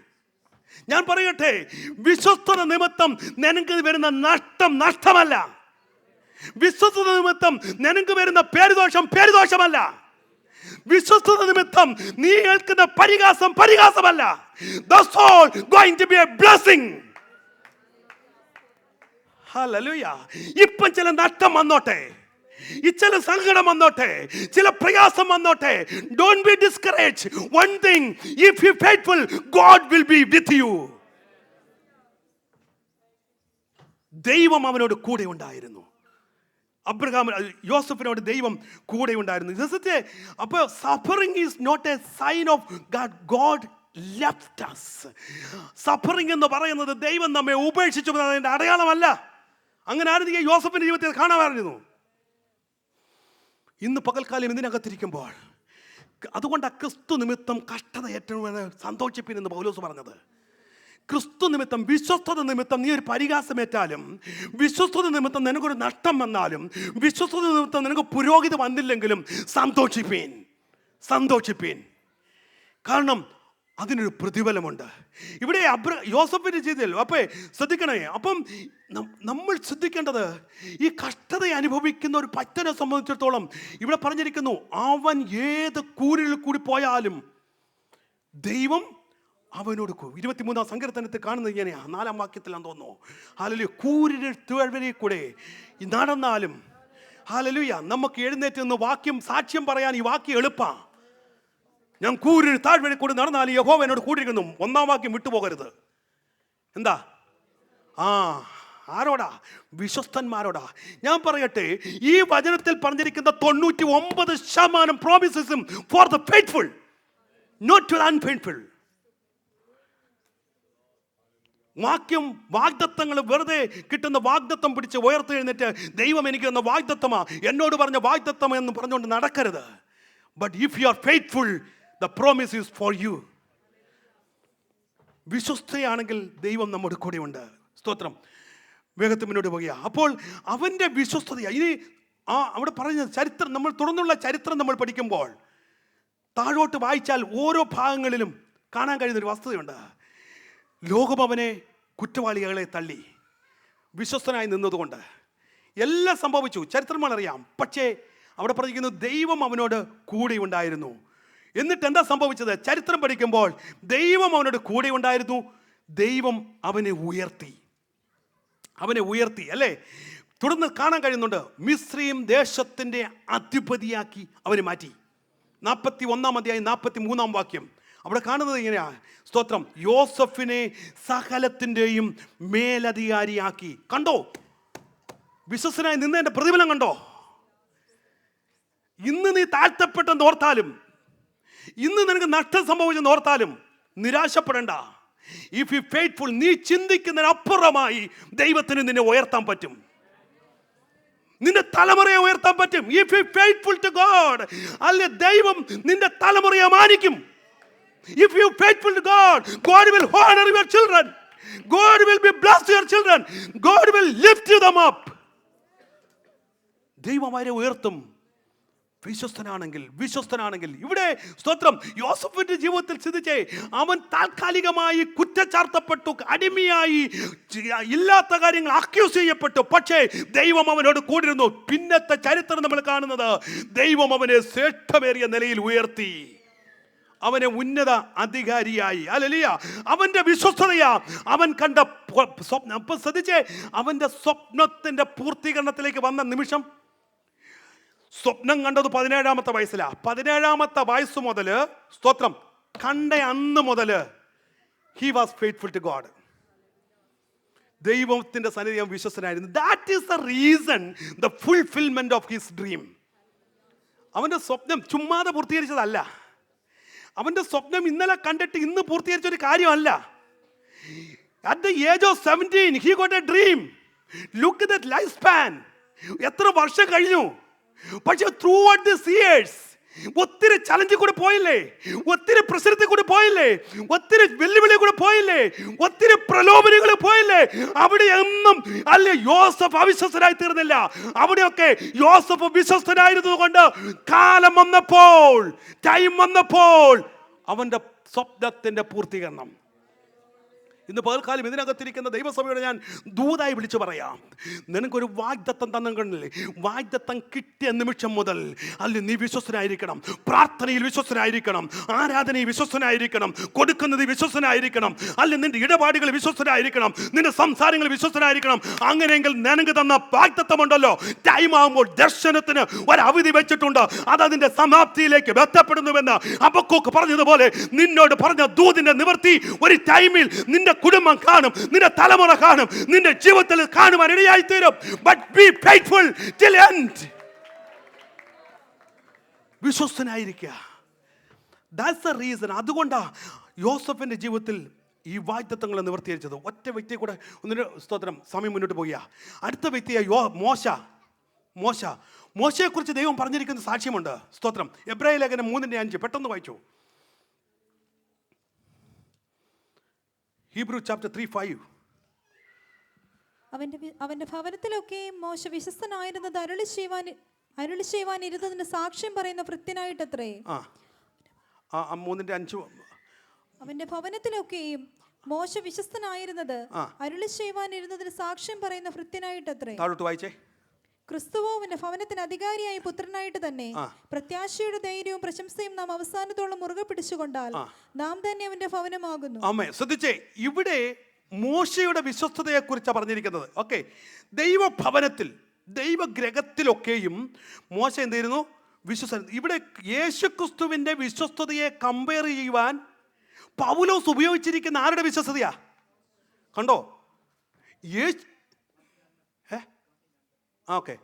[SPEAKER 1] ഞാൻ പറയട്ടെ, വിശ്വസ്തത നിമിത്തം നിനക്ക് വരുന്ന നഷ്ടം നഷ്ടമല്ല. വിശ്വസ്തത നിമിത്തം നിനക്ക് വരുന്ന പേരുദോഷമല്ല. വിശ്വസ്തത നിമിത്തം നീ ഏൽക്കുന്ന പരിഹാസമല്ല. That's all going to be a blessing. Hallelujah. ഇപ്പം ചില നഷ്ടം വന്നോട്ടെ, ചില സങ്കടം വന്നോട്ടെ, ചില പ്രയാസം വന്നോട്ടെ, don't be discouraged. One thing, if you faithful, God will be with you. ദൈവം അവനോട് കൂടെ ഉണ്ടായിരുന്നു. യോസഫിനോട് ദൈവം കൂടെ ഉണ്ടായിരുന്നു. അപ്പോൾ suffering is not a sign of God left us. Suffering എന്ന് പറയുന്നത് ദൈവം നമ്മെ ഉപേക്ഷിച്ചു എന്നതിൻ്റെ അടയാളമല്ല. അങ്ങനെ ആയിരുന്നു യോസഫിന്റെ ജീവിതത്തിൽ കാണാമായിരുന്നു. ഇന്ന് പകൽക്കാലം ഇതിനകത്തിരിക്കുമ്പോൾ അതുകൊണ്ട് ക്രിസ്തു നിമിത്തം കഷ്ടത ഏറ്റവും സന്തോഷിപ്പിനെന്ന് പൗലോസ് പറഞ്ഞത്. ക്രിസ്തു നിമിത്തം, വിശ്വസ്തത നിമിത്തം നീ ഒരു പരിഹാസമേറ്റാലും, വിശ്വസ്തത നിമിത്തം നിനക്കൊരു നഷ്ടം വന്നാലും, വിശ്വസ്തത നിമിത്തം നിനക്ക് പുരോഗതി വന്നില്ലെങ്കിലും സന്തോഷിപ്പീൻ. കാരണം അതിനൊരു പ്രതിഫലമുണ്ട്. ഇവിടെ യോസഫിന്റെ ജീവിതത്തിൽ അപ്പോൾ ശ്രദ്ധിക്കണേ. അപ്പം നമ്മൾ ശ്രദ്ധിക്കേണ്ടത് ഈ കഷ്ടത അനുഭവിക്കുന്ന ഒരു ഭക്തനെ സംബന്ധിച്ചിടത്തോളം ഇവിടെ പറഞ്ഞിരിക്കുന്നു, അവൻ ഏത് കൂരിൽ കൂടി പോയാലും ദൈവം അവനോട് 23-ാം സങ്കീർത്തനത്തിൽ കാണുന്നത് ഇങ്ങനെയാ, 4-ാം വാക്യത്തിലാന്ന് തോന്നുന്നു. ഹല്ലേലൂയ. കൂരിരുൾ താഴ്വരയിൽ കൂടെ നടന്നാലും, ഹല്ലേലൂയ, നമുക്ക് എഴുന്നേറ്റ് നിന്ന് സാക്ഷ്യം പറയാൻ ഈ വാക്യം എളുപ്പാ. ഞാൻ കൂരിരുൾ താഴ്വരയിൽ കൂടെ നടന്നാലും യഹോവ എന്നോട് കൂടിയിരിക്കുന്നു. 1-ാം വാക്യം വിട്ടുപോകരുത്. എന്താ? ആരോടാ? വിശ്വസ്തന്മാരോടാ. ഞാൻ പറയട്ടെ, ഈ വചനത്തിൽ പറഞ്ഞിരിക്കുന്ന 99% പ്രോമിസസും for the faithful, not to unfaithful. വാഗ്ദത്തങ്ങൾ വെറുതെ കിട്ടുന്ന വാഗ്ദത്തം പിടിച്ച് ഉയർത്തെഴുന്നേറ്റ് ദൈവം എനിക്ക് തന്ന വാഗ്ദത്തമാ, എന്നോട് പറഞ്ഞ വാഗ്ദത്തം എന്ന് പറഞ്ഞുകൊണ്ട് നടക്കരുത്. But if you are faithful, the promise is for you. വിശ്വസ്തയാണെങ്കിൽ ദൈവം നമ്മുടെ കൂടെയുണ്ട്. സ്തോത്രം. വേഗത്തിൽ മുന്നോട്ട് പോകുക. അപ്പോൾ അവൻ്റെ വിശ്വസ്തതയാണ് ഇനി അവിടെ പറഞ്ഞ ചരിത്രം. നമ്മൾ തുടർന്നുള്ള ചരിത്രം നമ്മൾ പഠിക്കുമ്പോൾ താഴോട്ട് വായിച്ചാൽ ഓരോ ഭാഗങ്ങളിലും കാണാൻ കഴിയുന്നൊരു വസ്തുതയുണ്ട്. ലോകം അവനെ കുറ്റവാളികളെ തള്ളി, വിശ്വസ്തനായി നിന്നതുകൊണ്ട് എല്ലാം സംഭവിച്ചു. ചരിത്രം അറിയാം. പക്ഷേ അവിടെ പറഞ്ഞിരിക്കുന്നു ദൈവം അവനോട് കൂടെ ഉണ്ടായിരുന്നു. എന്നിട്ട് എന്താ സംഭവിച്ചത്? ചരിത്രം പഠിക്കുമ്പോൾ ദൈവം അവനോട് കൂടെ ഉണ്ടായിരുന്നു. ദൈവം അവനെ ഉയർത്തി അല്ലേ? തുടർന്ന് കാണാൻ കഴിയുന്നുണ്ട്, മിസ്രയീം ദേശത്തിൻ്റെ അധിപതിയാക്കി അവനെ മാറ്റി. 41-ാം അധ്യായം 43-ാം വാക്യം അവിടെ കാണുന്നത് ഇങ്ങനെയാണ്. സ്തോത്രം. യോസഫിനെ സകലത്തിൻ്റെയും മേലധികാരിയാക്കി. കണ്ടോ? വിശ്വസനായി നിന്നതിൻ്റെ പ്രതിഫലം കണ്ടോ? ഇന്ന് നീ താഴ്ത്തപ്പെട്ടെന്ന് ഓർത്താലും, ഇന്ന് നിനക്ക് നഷ്ടം സംഭവിച്ചെന്ന് ഓർത്താലും നിരാശപ്പെടേണ്ട. ഇഫ് യു ഫെയ്ത്ത്ഫുൾ, നീ ചിന്തിക്കുന്നതിനപ്പുറമായി ദൈവത്തിന് നിന്നെ ഉയർത്താൻ പറ്റും. നിന്റെ തലമുറയെ ഉയർത്താൻ പറ്റും. If you faithful to God, അല്ലെ ദൈവം നിന്റെ തലമുറയെ മാനിക്കും. If you faithful to God, God will honor your children. God will be blessed your children. God will lift them up. ദൈവം അവരെ ഉയർത്തും വിശ്വസ്തനാണെങ്കിൽ. ഇവിടെ സ്തോത്രം, യോസഫിന്റെ ജീവിതത്തിൽ ചിന്തിച്ചേ, അവൻ താൽക്കാലികമായി കുറ്റച്ചാർത്തപ്പെട്ടു, അടിമയായി, ഇല്ലാത്ത കാര്യങ്ങൾ അക്യൂസ് ചെയ്യപ്പെട്ടു. പക്ഷേ ദൈവം അവനോട് കൂടിയിരുന്നു. പിന്നത്തെ ചരിത്രം നമ്മൾ കാണുന്നത്, ദൈവം അവനെ ശ്രേഷ്ഠമേറിയ നിലയിൽ ഉയർത്തി, അവനെ ഉന്നത അധികാരിയായി. ഹല്ലേലൂയ. അവന്റെ വിശ്വസ്തതയാ അവൻ കണ്ട സ്വപ്നം. അപ്പൊ ശ്രദ്ധിച്ചേ, അവന്റെ സ്വപ്നത്തിന്റെ പൂർത്തീകരണത്തിലേക്ക് വന്ന നിമിഷം, സ്വപ്നം കണ്ടത് 17-ാമത്തെ വയസ്സിലാണ്. 17-ാമത്തെ വയസ്സ് മുതൽ, സ്തോത്രം, കണ്ട അന്ന് മുതൽ he was faithful to God. ദൈവത്തിന്റെ സന്നിധി അവൻ വിശ്വസ്തനായിരുന്നു. That is the reason, the fulfilment of his dream. അവന്റെ സ്വപ്നം ചുമ്മാതെ പൂർത്തീകരിച്ചതല്ല. അവന്റെ സ്വപ്നം ഇന്നലെ കണ്ടിട്ട് ഇന്ന് പൂർത്തീകരിച്ചൊരു കാര്യമല്ല. At the age of 17 he got a dream. Look at that lifespan. എത്ര വർഷം കഴിഞ്ഞു. പക്ഷെ throughout these years ഒത്തിരി ചലഞ്ചിൽ കൂടെ പോയില്ലേ, ഒത്തിരി പ്രശ്നത്തിൽ കൂടെ പോയില്ലേ, ഒത്തിരി വെല്ലുവിളി കൂടെ പോയില്ലേ, ഒത്തിരി പ്രലോഭനങ്ങൾ പോയില്ലേ. അവിടെ ഒന്നും അല്ലെ യോസഫ് അവിശ്വസ്തനായി തീർന്നില്ല. അവിടെയൊക്കെ യോസഫ് വിശ്വസ്തനായിരുന്നത് കൊണ്ട് കാലം വന്നപ്പോൾ, ടൈം വന്നപ്പോൾ അവന്റെ സ്വപ്നത്തിന്റെ പൂർത്തീകരണം. ഇന്ന് പകൽക്കാലം ഇതിനകത്തിരിക്കുന്ന ദൈവസഭയോട് ഞാൻ ദൂതായി വിളിച്ചു പറയാം, നിനക്കൊരു വാഗ്ദത്തം തന്നില്ലേ, വാഗ്ദത്തം കിട്ടിയ നിമിഷം മുതൽ അല്ല നീ വിശ്വസ്തനായിരിക്കണം. പ്രാർത്ഥനയിൽ വിശ്വസ്തനായിരിക്കണം, ആരാധനയിൽ വിശ്വസ്തനായിരിക്കണം, കൊടുക്കുന്നത് വിശ്വസ്തനായിരിക്കണം, അല്ല നിന്റെ ഇടപാടുകൾ വിശ്വസ്തനായിരിക്കണം, നിന്റെ സംസാരങ്ങൾ വിശ്വസ്തനായിരിക്കണം. അങ്ങനെയെങ്കിൽ നിനക്ക് തന്ന വാഗ്ദത്തമുണ്ടല്ലോ, ടൈം ആകുമ്പോൾ ദർശനത്തിന് ഒരു അവധി വെച്ചിട്ടുണ്ട്, അത് അതിന്റെ സമാപ്തിയിലേക്ക് ബന്ധപ്പെടുന്നുവെന്ന് ഹബക്കൂക്ക് പറഞ്ഞതുപോലെ നിന്നോട് പറഞ്ഞ ദൂതിന്റെ നിവൃത്തി ഒരു ടൈമിൽ നിന്റെ കുടുംബം കാണും, നിന്റെ തലമുറ കാണും, നിന്റെ ജീവിതത്തിൽ കാണുവാൻ ഇടയായി തീരും. But be faithful till end. വിശ്വസ്തനായിരിക്കുക. That's the reason. അതുകൊണ്ടാ യോസഫിന്റെ ജീവിതത്തിൽ ഈ വാഗ്ദത്തങ്ങൾ നിവർത്തിയിരിച്ചത്. ഒറ്റ വ്യക്തിയെ കൂടെ ഒന്നിന് സ്തോത്രം, സമയം മുന്നോട്ട് പോകുക. അടുത്ത വ്യക്തിയായി മോശയെക്കുറിച്ച് ദൈവം പറഞ്ഞിരിക്കുന്ന സാക്ഷ്യമുണ്ട്. സ്തോത്രം. എബ്രായ ലേഖനം 3:5 പെട്ടെന്ന് വായിച്ചു. Hebrew chapter 3:5.
[SPEAKER 2] അവന്റെ ഭവനത്തിലൊക്കെ മോശ വിശ്വസ്തനായിരുന്നത് അരുളി ചെയ്യുവാൻ ഇരുന്നതിന് സാക്ഷ്യം പറയുന്ന ഭൃത്യനായിട്ടത്രേ.
[SPEAKER 1] 3:5.
[SPEAKER 2] അവന്റെ ഭവനത്തിലൊക്കെയും മോശ വിശ്വസ്തനായിരുന്നത് അരുളി ചെയ്യുവാൻ ഇരുന്നതിന് സാക്ഷ്യം പറയുന്ന ഭൃത്യനായിട്ടത്രേ.
[SPEAKER 1] താഴോട്ട് വായിച്ചേ.
[SPEAKER 2] ക്രിസ്തുവോ അവന്റെ ഭവനത്തിന് അധികാരിയായ പുത്രനായിട്ട് തന്നെ പ്രത്യാശയുടെ ധൈര്യവും പ്രശംസയും നാം അവസാനത്തോളം മുറുകെ പിടിച്ചുകൊണ്ടാൽ നാം തന്നെ അവന്റെ ഭവനമാകുന്നു.
[SPEAKER 1] ആമേ. ശ്രദ്ധിച്ചേ, ഇവിടെ മോശയുടെ വിശ്വസ്തതയെ കുറിച്ചാണ് പറഞ്ഞിരിക്കുന്നത്. ഓക്കെ, ദൈവഭവനത്തിൽ ദൈവഗ്രഹത്തിലൊക്കെയും മോശ എന്തായിരുന്നു? വിശ്വസ്തൻ. ഇവിടെ യേശുക്രിസ്തുവിന്റെ വിശ്വസ്തതയെ കമ്പയർ ചെയ്യുവാൻ പൗലോസ് ഉപയോഗിച്ചിരിക്കുന്ന ആരുടെ വിശ്വസ്തതയാ? കണ്ടോ? ഓക്കെ,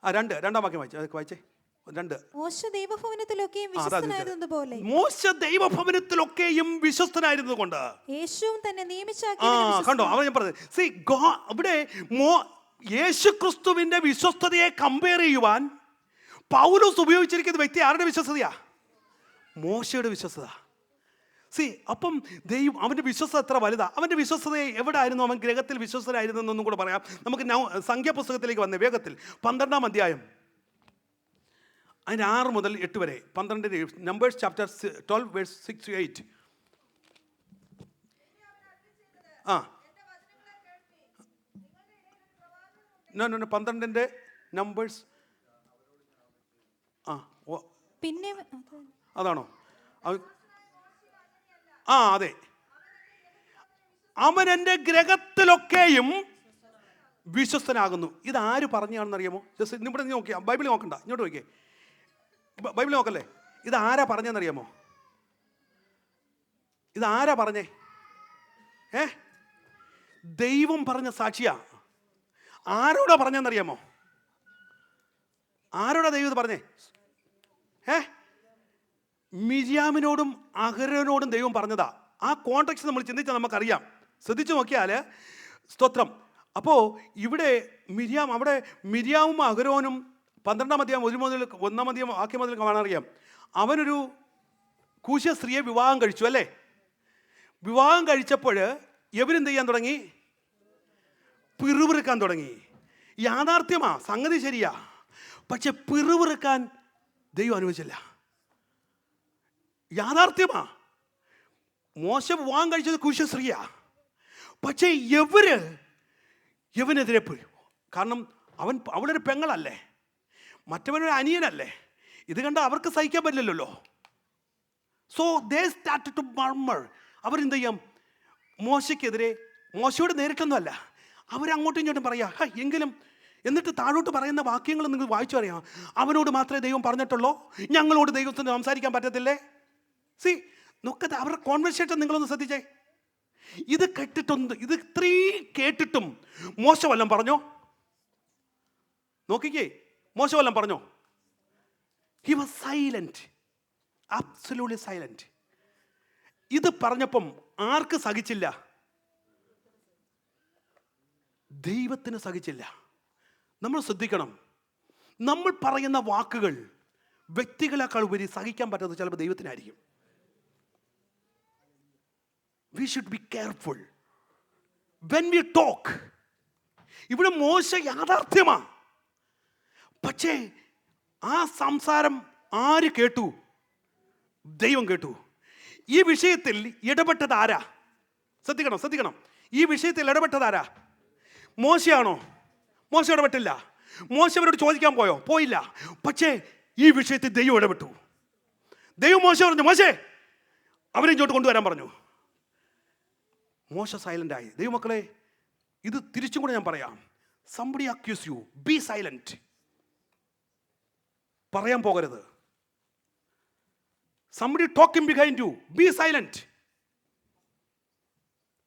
[SPEAKER 1] രണ്ടാം വാക്യം വായിച്ചേ. 2.
[SPEAKER 2] മോശ ദൈവഭവനത്തിലൊക്കെയും വിശ്വസ്തനായിരുന്നതുപോലെ.
[SPEAKER 1] മോശ ദൈവഭവനത്തിലൊക്കെയും വിശ്വസ്തനായിരുന്നത് കൊണ്ട് യേശുവും തന്നെ നിയമിച്ചാക്കിയത്. കണ്ടോ, അവൻ ഞാൻ പറഞ്ഞത്. സീ, ഇവിടെ യേശുക്രിസ്തുവിന്റെ വിശ്വസ്തതയെ കമ്പയർ ചെയ്യുവാൻ പൗലോസ് ഉപയോഗിച്ചിരിക്കുന്ന വ്യക്തി ആരുടെ വിശ്വസ്തതയാ? മോശയുടെ വിശ്വസ്തത. സി, അപ്പം ദൈവം അവൻ്റെ വിശ്വസ്തത എത്ര വലുതാ. അവൻ്റെ വിശ്വസ്തത എവിടെ ആയിരുന്നു? അവൻ ഗ്രഹത്തിൽ വിശ്വസ്തനായിരുന്നു എന്നൊന്നും കൂടെ പറയാം. നമുക്ക് സംഖ്യാപുസ്തകത്തിലേക്ക് വന്നേ വേഗത്തിൽ. 12-ാം അധ്യായം അതിന് 6 മുതൽ 8 വരെ. 12 Numbers chapter 12 verse 6 to 8. 12 Numbers.
[SPEAKER 2] പിന്നെ
[SPEAKER 1] അതാണോ? അതെ. അവൻ എൻ്റെ ഗ്രഹത്തിലൊക്കെയും വിശ്വസ്തനാകുന്നു. ഇതാര് പറഞ്ഞാണെന്ന് അറിയാമോ? ജസ്റ്റ് ഇവിടെ നോക്കിയാ, ബൈബിളിൽ നോക്കണ്ട, ഇങ്ങോട്ട് നോക്കിയേ. ബൈബിളിൽ നോക്കല്ലേ? ഇതാരാ പറഞ്ഞെന്നറിയാമോ? ഇതാരാ പറഞ്ഞേ? ദൈവം പറഞ്ഞ സാക്ഷിയാ. ആരോടാ പറഞ്ഞെന്നറിയാമോ? ആരോടാ ദൈവം ഇത് പറഞ്ഞേ? മിര്യാമിനോടും അഹരോനോടും ദൈവം പറഞ്ഞതാ. ആ കോൺടെക്സ്റ്റ് നമ്മൾ ചിന്തിച്ചാൽ നമുക്കറിയാം. ശ്രദ്ധിച്ചു നോക്കിയാൽ സ്തോത്രം. അപ്പോൾ ഇവിടെ അവിടെ മിര്യാമും അഹരോനും 12-ാം അധ്യായം 1-ാം അധ്യായം വാക്യം മുതൽ കാണാനറിയാം. അവനൊരു കൂശ്യ സ്ത്രീയെ വിവാഹം കഴിച്ചു അല്ലേ? വിവാഹം കഴിച്ചപ്പോൾ എവരെന്ത് ചെയ്യാൻ തുടങ്ങി? പിറുപിറുക്കാൻ തുടങ്ങി. യാഥാർത്ഥ്യമാ, സംഗതി ശരിയാ. പക്ഷെ പിറുപിറുക്കാൻ ദൈവം അനുവദിച്ചില്ല. യാഥാർത്ഥ്യമാ. മോശ വിവാഹം കഴിച്ചത് കൂശ്യ സ്ത്രീയാ. പക്ഷേ യവനെതിരെ പോയി. കാരണം അവളൊരു പെങ്ങളല്ലേ, മറ്റവനൊരു അനിയനല്ലേ. ഇത് കണ്ട അവർക്ക് സഹിക്കാൻ പറ്റില്ലല്ലോ. So they started to മർമർ. അവരെന്ത് ചെയ്യാം? മോശയ്ക്കെതിരെ, മോശയോട് നേരിട്ടൊന്നും അല്ല, അവരങ്ങോട്ടും ഇങ്ങോട്ടും പറയാ. എങ്കിലും എന്നിട്ട് താഴോട്ട് പറയുന്ന വാക്യങ്ങൾ നിങ്ങൾ വായിച്ചു അറിയാം. അവനോട് മാത്രമേ ദൈവം പറഞ്ഞിട്ടുള്ളൂ, ഞങ്ങളോട് ദൈവത്തിന് സംസാരിക്കാൻ പറ്റത്തില്ലേ? സി, നോക്കത്തെ അവരുടെ കോൺവെർസേഷൻ നിങ്ങളൊന്ന് ശ്രദ്ധിച്ചേ. ഇത് ഇത്രയും കേട്ടിട്ടും മോശ വല്ലം പറഞ്ഞോ? നോക്കിക്കേ, മോശ വല്ലം പറഞ്ഞോ? He was silent, absolutely silent. ഇത് പറഞ്ഞപ്പം ആർക്ക് സഹിച്ചില്ല? ദൈവത്തിന് സഹിച്ചില്ല. നമ്മൾ ശ്രദ്ധിക്കണം, നമ്മൾ പറയുന്ന വാക്കുകൾ വ്യക്തികളെക്കാൾ ഉപരി സഹിക്കാൻ പറ്റാത്തത് ചിലപ്പോൾ ദൈവത്തിനായിരിക്കും. We should be careful when we talk. ഇവിടെ മോശ യാഥാർത്ഥ്യമാ. പക്ഷേ ആ സംസാരം ആര് കേട്ടു? ദൈവം കേട്ടു. ഈ വിഷയത്തിൽ ഇടപെട്ടത് ആരാ? ശ്രദ്ധിക്കണം. ഈ വിഷയത്തിൽ ഇടപെട്ടതാരാ? മോശയാണോ? മോശ ഇടപെട്ടില്ല. മോശ അവരോട് ചോദിക്കാൻ പോയോ? പോയില്ല. പക്ഷേ ഈ വിഷയത്തിൽ ദൈവം ഇടപെട്ടു. ദൈവം മോശ പറഞ്ഞു, മോശേ അവരെ ഇങ്ങോട്ട് കൊണ്ടുവരാൻ പറഞ്ഞു. മോശ സൈലന്റ് ആയി. ദൈവമക്കളെ, ഇത് തിരിച്ചും കൂടെ ഞാൻ പറയാം. somebody accuse you, be silent. പറയാൻ പോകരുത്. somebody talking behind you, be silent.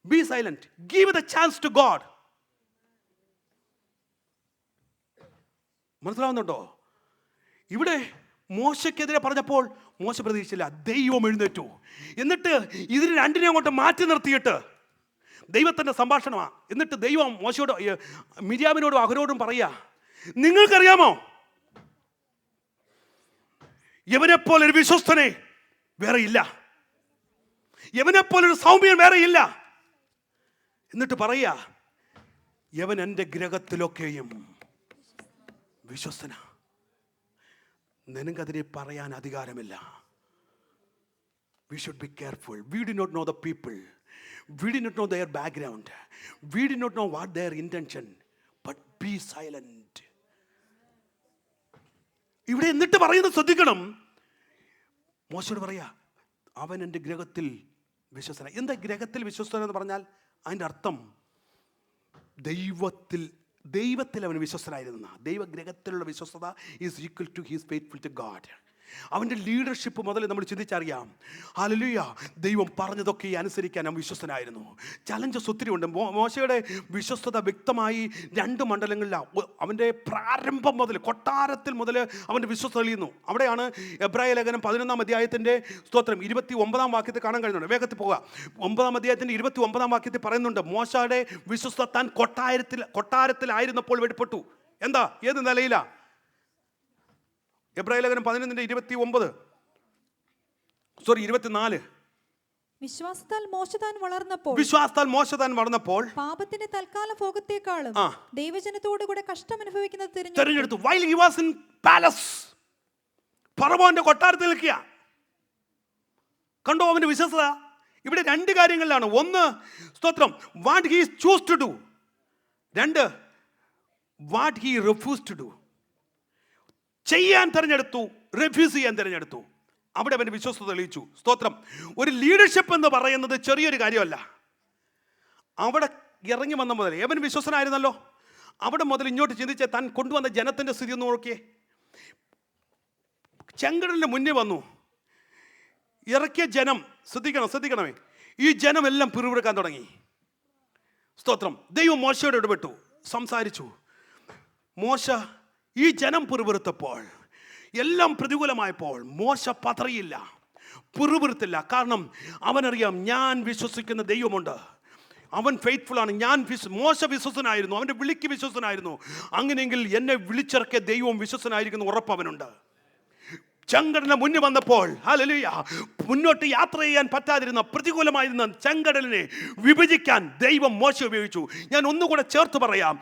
[SPEAKER 1] Be silent. Give the chance to God. മനസ്സിലാവുന്നുണ്ടോ? ഇവിടെ മോശയ്ക്കെതിരെ പറഞ്ഞപ്പോൾ മോശ പ്രതീക്ഷിച്ചില്ല. ദൈവം എഴുന്നേറ്റു. എന്നിട്ട് ഇതിന് രണ്ടിനെ അങ്ങോട്ട് മാറ്റി നിർത്തിയിട്ട് ദൈവത്തിൻ്റെ സംഭാഷണമാണ്. എന്നിട്ട് ദൈവം മോശയോട്, മിര്യാമിനോടും അഹരോടും പറയുക, നിങ്ങൾക്കറിയാമോ യവനെപ്പോലൊരു വിശ്വസ്തനെ വേറെ ഇല്ല, യവനെപ്പോലൊരു സൗമ്യൻ വേറെ ഇല്ല. എന്നിട്ട് പറയുക, യവൻ എൻ്റെ ഗ്രഹത്തിലൊക്കെയും വിശ്വസ്തന. നിനക്കതിനെ പറയാൻ അധികാരമില്ല. We should be careful. We do not know the people. We do not know their background. We do not know what their intention. But be silent. ഇവിടെ എന്നിട്ട് പറയുന്നത് ശ്രദ്ധിക്കണം. മോശയോട് പറയാ, അവൻ എൻ്റെ ഗ്രഹത്തിൽ വിശ്വസ്തന. എന്താ ഗ്രഹത്തിൽ വിശ്വസ്തന എന്ന് പറഞ്ഞാൽ? അതിൻ്റെ അർത്ഥം ദൈവത്തിൽ അവൻ വിശ്വസ്തനായിരുന്ന. ദൈവഗ്രഹത്തിലുള്ള വിശ്വസ്തത is equal to his faithful to God. അവൻ്റെ ലീഡർഷിപ്പ് മുതൽ നമ്മൾ ചിന്തിച്ചറിയാം. ഹല്ലേലൂയ. ദൈവം പറഞ്ഞതൊക്കെ അനുസരിക്കാൻ അവൻ വിശ്വസ്തനായിരുന്നു. ചലഞ്ചസ് ഒത്തിരി ഉണ്ട്. മോശയുടെ വിശ്വസ്തത വ്യക്തമായി 2 മണ്ഡലങ്ങളിലാണ്. അവൻ്റെ പ്രാരംഭം മുതൽ, കൊട്ടാരത്തിൽ മുതൽ അവൻ്റെ വിശ്വസ്തത തെളിയുന്നു. അവിടെയാണ് എബ്രായ ലേഖനം 11-ാം അധ്യായത്തിൻ്റെ 29-ാം വാക്യത്തിൽ കാണാൻ കഴിയുന്നുണ്ട്. വേഗത്തിൽ പോകുക. 9-ാം അധ്യായത്തിൻ്റെ 29-ാം വാക്യത്തിൽ പറയുന്നുണ്ട്, മോശയുടെ വിശ്വസ്തത താൻ കൊട്ടാരത്തിലായിരുന്നപ്പോൾ വെളിപ്പെട്ടു. എന്താ? ഏത് നിലയിലാ? എബ്രായ ലേഖനം 11-ന്റെ 24.
[SPEAKER 2] വിശ്വാസത്താൽ മോശ താൻ വളർന്നപ്പോൾ പാപത്തിന്റെ തൽക്കാല ഭോഗത്തെക്കാളും ദൈവജനത്തോടുകൂടെ കഷ്ടം അനുഭവിക്കുന്നത് തിരഞ്ഞെടുത്തു.
[SPEAKER 1] While he was in palace, ഫറവോന്റെ കൊട്ടാരത്തിൽ നിൽക്കുക. കണ്ടോ അവന്റെ വിശ്വസ്തത? ഇവിടെ 2 കാര്യങ്ങളിലാണ്. ഒന്ന്, സ്തോത്രം, what he chose to do. 2, what he refused to do. ചെയ്യാൻ തിരഞ്ഞെടുത്തു, റിഫ്യൂസ് ചെയ്യാൻ തിരഞ്ഞെടുത്തു. അവിടെ അവൻ്റെ വിശ്വസ്തത തെളിയിച്ചു. സ്തോത്രം. ഒരു ലീഡർഷിപ്പ് എന്ന് പറയുന്നത് ചെറിയൊരു കാര്യമല്ല. അവിടെ ഇറങ്ങി വന്ന മുതൽ അവൻ വിശ്വസ്തനായിരുന്നല്ലോ. അവിടെ മുതൽ ഇങ്ങോട്ട് ചിന്തിച്ച് താൻ കൊണ്ടുവന്ന ജനത്തിൻ്റെ സ്ഥിതി ഒന്ന് നോക്കിയേ. ചെങ്കടലിൻ്റെ മുന്നിൽ വന്നു ഇറക്കിയ ജനം, ശ്രദ്ധിക്കണമേ, ഈ ജനമെല്ലാം പിറുപിറുക്കാൻ തുടങ്ങി. സ്തോത്രം. ദൈവം മോശയോട് ഇടപെട്ടു, സംസാരിച്ചു. മോശ, ഈ ജനം പിറുപിറുത്തപ്പോൾ, എല്ലാം പ്രതികൂലമായപ്പോൾ മോശ പതറിയില്ല, പിറുപിറുത്തില്ല. കാരണം അവനറിയാം, ഞാൻ വിശ്വസിക്കുന്ന ദൈവമുണ്ട്, അവൻ ഫെയ്ത്ത്ഫുൾ ആണ്. മോശ വിശ്വസനായിരുന്നു, അവൻ്റെ വിളിക്ക് വിശ്വസനായിരുന്നു. അങ്ങനെയെങ്കിൽ എന്നെ വിളിച്ചിറക്കിയ ദൈവം വിശ്വസനായിരിക്കുന്ന ഉറപ്പ് അവനുണ്ട്. ചെങ്കടലിന് മുന്നിൽ വന്നപ്പോൾ, ഹല്ലേലൂയ, മുന്നോട്ട് യാത്ര ചെയ്യാൻ പറ്റാതിരുന്ന പ്രതികൂലമായിരുന്ന ചെങ്കടലിനെ വിഭജിക്കാൻ ദൈവം മോശ ഉപയോഗിച്ചു. ഞാൻ ഒന്നുകൂടെ ചേർത്ത് പറയാം,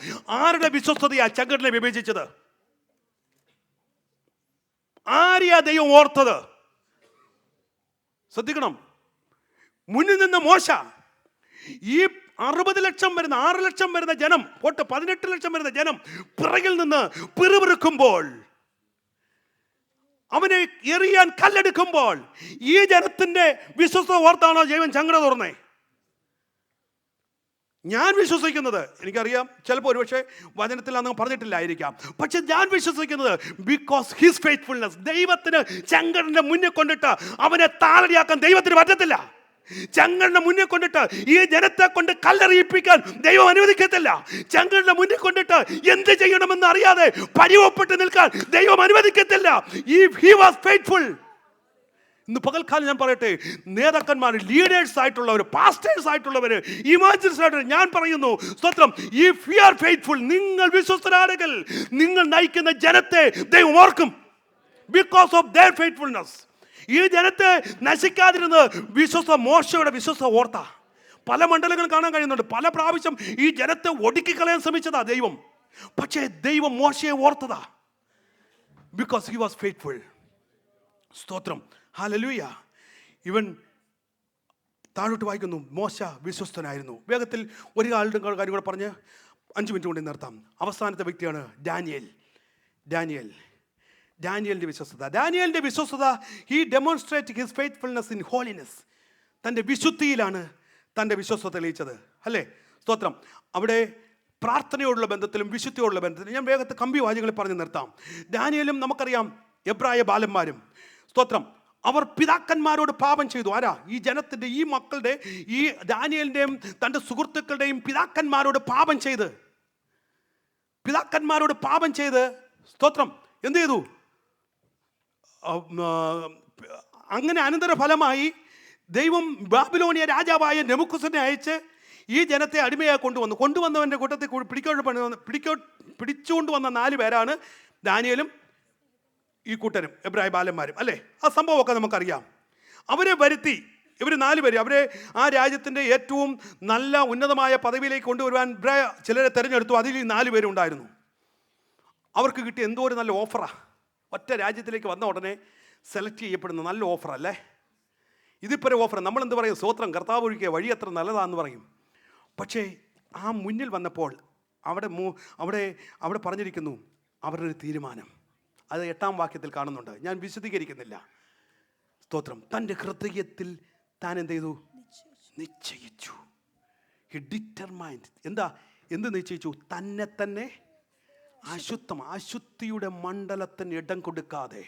[SPEAKER 1] ആരുടെ വിശ്വസ്തതയാ ചെങ്കടലിനെ വിഭജിച്ചത്? ആരെയാ ദൈവം ഓർത്തത്? ശ്രദ്ധിക്കണം. മുന്നിൽ നിന്ന് മോശ, ഈ 60 ലക്ഷം വരുന്ന 6 ലക്ഷം വരുന്ന ജനം, 18 ലക്ഷം വരുന്ന ജനം പിറകിൽ നിന്ന് പിറുപിറുക്കുമ്പോൾ, അവനെ എറിയാൻ കല്ലെടുക്കുമ്പോൾ, ഈ ജനത്തിന്റെ വിശ്വസ്തത ഓർത്താണോ ദൈവം ചങ്ങല തുറന്നേ? ഞാൻ വിശ്വസിക്കുന്നത്, എനിക്കറിയാം ചിലപ്പോൾ ഒരുപക്ഷെ വചനത്തിൽ അന്ന് പറഞ്ഞിട്ടില്ലായിരിക്കാം, പക്ഷെ ഞാൻ വിശ്വസിക്കുന്നത് ബിക്കോസ് ഹിസ് ഫെയ്ത്ത്ഫുൾനെസ്. ദൈവത്തിന് ചെങ്കടലിന്റെ മുന്നിൽ കൊണ്ടിട്ട് അവനെ താളടിയാക്കാൻ ദൈവത്തിന് പറ്റത്തില്ല. ചെങ്കടലിന്റെ മുന്നിൽ കൊണ്ടിട്ട് ഈ ജനത്തെ കൊണ്ട് കല്ലെറിയിപ്പിക്കാൻ ദൈവം അനുവദിക്കത്തില്ല. ചെങ്കടലിന്റെ മുന്നിൽ കൊണ്ടിട്ട് എന്ത് ചെയ്യണമെന്ന് അറിയാതെ പരിവപ്പെട്ട് നിൽക്കാൻ ദൈവം അനുവദിക്കത്തില്ല. He was faithful. ഇന്ന് പകൽക്കാലം ഞാൻ പറയട്ടെ, നേതാക്കന്മാർ, ലീഡേഴ്സ് ആയിട്ടുള്ളവർ, പാസ്റ്റേഴ്സ് ആയിട്ടുള്ളവർ, ഇമാജിൻസ് ആയിട്ടുള്ള ഞാൻ പറയുന്നു, സ്തോത്രം, ഇഫ് യു ആർ ഫെയ്ത്ത്ഫുൾ, നിങ്ങൾ വിശ്വസ്തരാണെങ്കിൽ നിങ്ങൾ നയിക്കുന്ന ജനത്തെ ദൈവം ഓർക്കും. Because of their faithfulness. ഈ ജനത്തെ നശിക്കാതിരുന്ന് മോശയുടെ വിശ്വസ്ത ഓർത്ത പല മണ്ഡലങ്ങളും കാണാൻ കഴിയുന്നുണ്ട്. പല പ്രാവശ്യം ഈ ജനത്തെ ഒടുക്കിക്കളയാൻ ശ്രമിച്ചതാ ദൈവം, പക്ഷേ ദൈവം മോശയെ ഓർത്തതാ. Because he was faithful. സ്തോത്രം. ഹല്ലേലൂയ. ഇവൻ താഴോട്ട് വായിക്കുന്നു, മോശ വിശ്വസ്തനായിരുന്നു. വേഗത്തിൽ ഒരു ആളുടെ കാര്യം കൂടെ പറഞ്ഞ് 5 മിനിറ്റ് കൊണ്ട് നിർത്താം. അവസാനത്തെ വ്യക്തിയാണ് ഡാനിയലിൻ്റെ വിശ്വസ്തത. He demonstrate his faithfulness in holiness. തൻ്റെ വിശുദ്ധിയിലാണ് തൻ്റെ വിശ്വസ്തത തെളിയിച്ചത്, അല്ലേ? സ്തോത്രം. അവിടെ പ്രാർത്ഥനയോടുള്ള ബന്ധത്തിലും വിശുദ്ധിയോടുള്ള ബന്ധത്തിലും ഞാൻ വേഗത്തിൽ കമ്പി വാചകങ്ങളിൽ പറഞ്ഞു നിർത്താം. ഡാനിയലും നമുക്കറിയാം എബ്രായ ബാലന്മാരും, സ്തോത്രം, അവർ പിതാക്കന്മാരോട് പാപം ചെയ്തു. ആരാ? ഈ ജനത്തിൻ്റെ, ഈ മക്കളുടെ, ഈ ദാനിയേലിൻ്റെയും തൻ്റെ സുഹൃത്തുക്കളുടെയും പിതാക്കന്മാരോട് പാപം ചെയ്ത് സ്തോത്രം എന്ത് ചെയ്തു? അങ്ങനെ അനന്തരഫലമായി ദൈവം ബാബിലോണിയ രാജാവായ നെബൂഖദ്നേസറിനെ അയച്ച് ഈ ജനത്തെ അടിമയായി കൊണ്ടുവന്നവൻ്റെ കൂട്ടത്തിൽ പിടിച്ചുകൊണ്ടുവന്ന 4 പേരാണ് ദാനിയേലും ഈ കൂട്ടരും എബ്രായ ബാലന്മാരും, അല്ലേ? ആ സംഭവമൊക്കെ നമുക്കറിയാം. അവരെ വരുത്തി, ഇവർ 4 പേര്, അവരെ ആ രാജ്യത്തിൻ്റെ ഏറ്റവും നല്ല ഉന്നതമായ പദവിയിലേക്ക് കൊണ്ടുവരുവാൻ ചിലരെ തിരഞ്ഞെടുത്തു. അതിൽ ഈ 4 പേരുണ്ടായിരുന്നു. അവർക്ക് കിട്ടിയ എന്തോ ഒരു നല്ല ഓഫറാണ്. ഒറ്റ രാജ്യത്തിലേക്ക് വന്ന ഉടനെ സെലക്ട് ചെയ്യപ്പെടുന്ന നല്ല ഓഫറല്ലേ? ഇതിപ്പോൾ ഓഫർ. നമ്മളെന്ത് പറയും? സ്തോത്രം, കർത്താവ് ഒഴികെ വഴി എത്ര നല്ലതാണെന്ന് പറയും. പക്ഷേ ആ മുന്നിൽ വന്നപ്പോൾ അവിടെ പറഞ്ഞിരിക്കുന്നു അവരുടെ ഒരു തീരുമാനം. അത് 8-ാം വാക്യത്തിൽ കാണുന്നുണ്ട്. ഞാൻ വിശദീകരിക്കുന്നില്ല. സ്തോത്രം. തൻ്റെ ഹൃദയത്തിൽ താൻ എന്ത് ചെയ്തു? നിശ്ചയിച്ചു. He determined. എന്ത് നിശ്ചയിച്ചു? തന്നെ അശുദ്ധിയുടെ മണ്ഡലത്തിന് ഇടം കൊടുക്കാതെ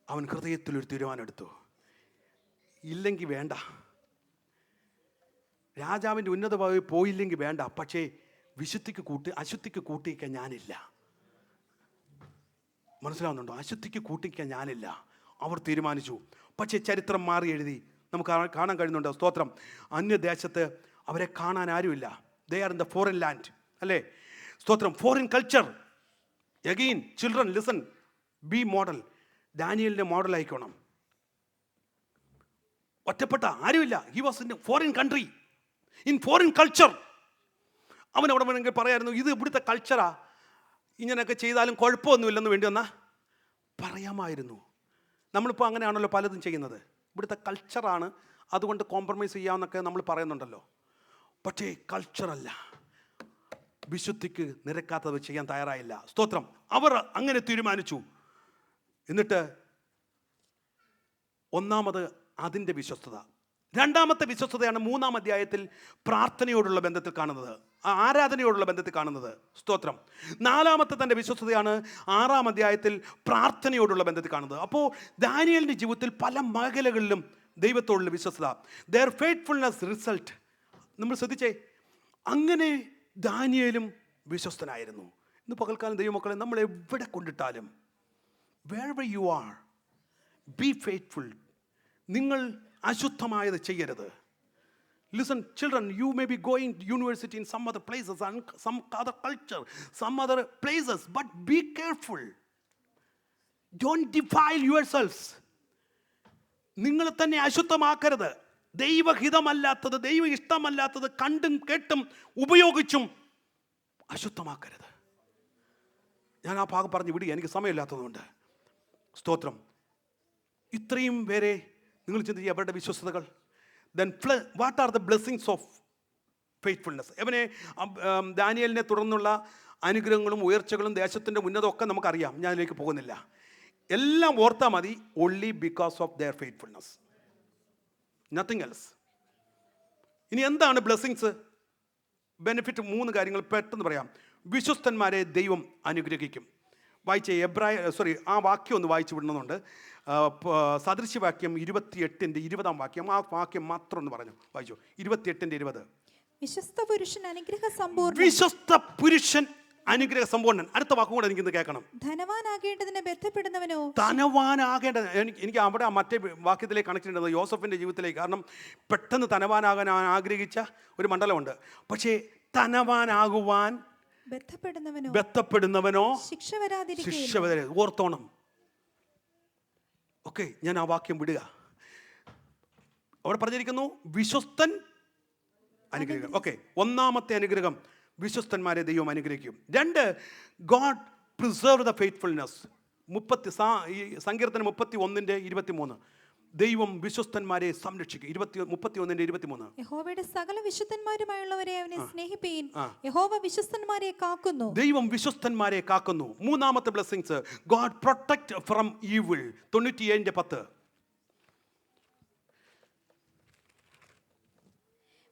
[SPEAKER 1] അവൻ ഹൃദയത്തിലൊരു തീരുമാനം എടുത്തു. ഇല്ലെങ്കിൽ വേണ്ട, രാജാവിൻ്റെ ഉന്നത പദവി പോയില്ലെങ്കിൽ വേണ്ട, പക്ഷേ അശുദ്ധിക്ക് കൂട്ടിക്കാൻ ഞാനില്ല. മനസ്സിലാവുന്നുണ്ടോ? അശുദ്ധിക്ക് കൂട്ടിക്കാൻ ഞാനില്ല. അവർ തീരുമാനിച്ചു. പക്ഷേ ചരിത്രം മാറി എഴുതി നമുക്ക് കാണാൻ കഴിയുന്നുണ്ട്. സ്തോത്രം. അന്യദേശത്ത് അവരെ കാണാൻ ആരുമില്ല. They are in the foreign land, അല്ലേ? സ്തോത്രം. Foreign culture. Again children listen, be model. ഡാനിയലിൻ്റെ മോഡലായിക്കോണം. ഒറ്റപ്പെട്ട ആരുമില്ല. He was in foreign country, in foreign culture. അവൻ അവിടെ വേണമെങ്കിൽ പറയായിരുന്നു, ഇത് ഇവിടുത്തെ കൾച്ചറാ, ഇങ്ങനെയൊക്കെ ചെയ്താലും കുഴപ്പമൊന്നുമില്ലെന്ന് വേണ്ടി വന്നാൽ പറയാമായിരുന്നു. നമ്മളിപ്പോൾ അങ്ങനെയാണല്ലോ പലതും ചെയ്യുന്നത്. ഇവിടുത്തെ കൾച്ചറാണ്, അതുകൊണ്ട് കോംപ്രമൈസ് ചെയ്യാമെന്നൊക്കെ നമ്മൾ പറയുന്നുണ്ടല്ലോ. പക്ഷേ കൾച്ചറല്ല, വിശുദ്ധിക്ക് നിരക്കാത്തത് ചെയ്യാൻ തയ്യാറായില്ല. സ്തോത്രം. അവർ അങ്ങനെ തീരുമാനിച്ചു. എന്നിട്ട് ഒന്നാമത് അതിൻ്റെ വിശ്വസ്തത. രണ്ടാമത്തെ വിശ്വസ്തതയാണ് 3-ാം അധ്യായത്തിൽ പ്രാർത്ഥനയോടുള്ള ബന്ധത്തിൽ കാണുന്നത്, ആരാധനയോടുള്ള ബന്ധത്തിൽ കാണുന്നത്. സ്തോത്രം. 4-ാമത്തെ തൻ്റെ വിശ്വസ്തതയാണ് 6-ാം അധ്യായത്തിൽ പ്രാർത്ഥനയോടുള്ള ബന്ധത്തിൽ കാണുന്നത്. അപ്പോൾ ദാനിയേലിൻ്റെ ജീവിതത്തിൽ പല മേഖലകളിലും ദൈവത്തോടുള്ള വിശ്വസ്തത, ദെയർ ഫെയ്ത്ത്ഫുൾനെസ് റിസൾട്ട്. നമ്മൾ ശ്രദ്ധിച്ചേ, അങ്ങനെ ദാനിയേലും വിശ്വസ്തനായിരുന്നു. ഇന്ന് പകൽക്കാലം ദൈവമക്കളെ, നമ്മൾ എവിടെ കൊണ്ടിട്ടാലും, wherever you are, be faithful. നിങ്ങൾ അശുദ്ധമായത് ചെയ്യരുത്. Listen, children, you may be going to university in some other places and some other culture, some other places, but be careful. Don't defile yourselves. നിങ്ങൾ തന്നെ അശുദ്ധമാക്കരുത്. ദൈവഹിതമല്ലാത്തത്, ദൈവ ഇഷ്ടമല്ലാത്തത് കണ്ടും കേട്ടും ഉപയോഗിച്ചും അശുദ്ധമാക്കരുത്. ഞാൻ ആ ഭാഗം പറഞ്ഞു വിടുക, എനിക്ക് സമയമില്ലാത്തതുകൊണ്ട്. സ്തോത്രം. ഇത്രയും പേരെ നിങ്ങൾ ചിന്തിക്കുക, അവരുടെ വിശ്വസ്തതകൾ. Then what are the blessings of faithfulness? ദാനിയേലിനെ തുടർന്നുള്ള അനുഗ്രഹങ്ങളും ഉയർച്ചകളും ദേശത്തിൻ്റെ ഉന്നതമൊക്കെ നമുക്കറിയാം. ഞാൻ അതിലേക്ക് പോകുന്നില്ല. എല്ലാം ഓർത്താൽ മതി. Only because of their faithfulness, nothing else. ഇനി എന്താണ് ബ്ലെസ്സിങ്സ്, ബെനിഫിറ്റ്? 3 കാര്യങ്ങൾ പെട്ടെന്ന് പറയാം. വിശ്വസ്തന്മാരെ ദൈവം അനുഗ്രഹിക്കും. വായിച്ച ആ വാക്യം ഒന്ന് വായിച്ചു വിടണമെന്നുണ്ട്. സദൃശ്യവാക്യം 28-ന്റെ 20-ാം വാക്യം. ആ വാക്യം മാത്രം ഒന്ന് പറഞ്ഞു വായിച്ചു. 28-ന്റെ 20.
[SPEAKER 2] വിശ്വസ്ത പുരുഷൻ അനുഗ്രഹ സമ്പൂർണ്ണൻ. അടുത്ത വാക്കും കൂടെ എനിക്കിന്ന് കേൾക്കണം. ധനവാനാകേണ്ടതിന് ബന്ധപ്പെടുന്നവനോ?
[SPEAKER 1] എനിക്ക് അവിടെ മറ്റേ വാക്യത്തിലേക്ക് കണക്ട് ചെയ്യേണ്ടത് യോസഫിന്റെ ജീവിതത്തിലേക്ക്. കാരണം പെട്ടെന്ന് ധനവാനാകാൻ ആഗ്രഹിച്ച ഒരു മണ്ഡലമുണ്ട്. പക്ഷേ ധനവാനാകുവാൻ ബന്ധപ്പെടുന്നവനോ ശിക്ഷ വരാതെ ഓർത്തോണം. ഓക്കെ, ഞാൻ ആ വാക്യം വിടുക. അവിടെ പറഞ്ഞിരിക്കുന്നു വിശ്വസ്തൻ അനുഗ്രഹം. ഓക്കെ, 1-ാമത്തെ അനുഗ്രഹം, വിശ്വസ്തന്മാരെ ദൈവം അനുഗ്രഹിക്കും. 2, ഗോഡ് പ്രിസർവ് ദ ഫെയ്ത്ത്ഫുൾനെസ്. സങ്കീർത്തനം 31-ന്റെ 23. ദൈവം വിശ്വസ്തന്മാരെ സംരക്ഷിക്കും. 31:23.
[SPEAKER 2] യഹോവയുടെ സകല വിശുദ്ധന്മാരുമായുള്ളവരെ അവനെ സ്നേഹിപ്പീൻ. യഹോവ വിശ്വസ്തന്മാരെ കാക്കുന്നു.
[SPEAKER 1] ദൈവം വിശ്വസ്തന്മാരെ കാക്കുന്നു. മൂന്നാമത്തെ blessings, God protect from evil. 97:10.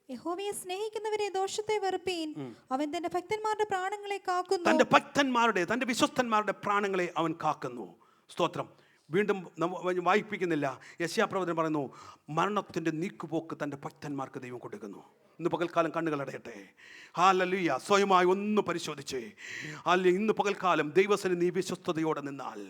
[SPEAKER 2] യഹോവയെ സ്നേഹിക്കുന്നവരെ ദോഷത്തെ വെറുപ്പീൻ. അവൻ തന്റെ ഭക്തന്മാരുടെ പ്രാണങ്ങളെ കാക്കുന്നു.
[SPEAKER 1] തന്റെ വിശ്വസ്തന്മാരുടെ പ്രാണങ്ങളെ അവൻ കാക്കുന്നു. സ്തോത്രം. വീണ്ടും വായിപ്പിക്കുന്നില്ല. യെശയ്യാപ്രവചനം പറയുന്നു, മരണത്തിന്റെ നീക്കുപോക്ക് തന്റെ ഭക്തന്മാർക്ക് ദൈവം കൊടുക്കുന്നു. ഇന്ന് പകൽക്കാലം കണ്ണുകളടയട്ടെ. ഹല്ലേലൂയ. സ്വയമായി ഒന്ന് പരിശോധിച്ചേ. അല്ലെങ്കിൽ ഇന്ന് പകൽക്കാലം ദൈവസന്നിധിയിൽ നീ വിശ്വസ്തയോടെ നിന്നാൽ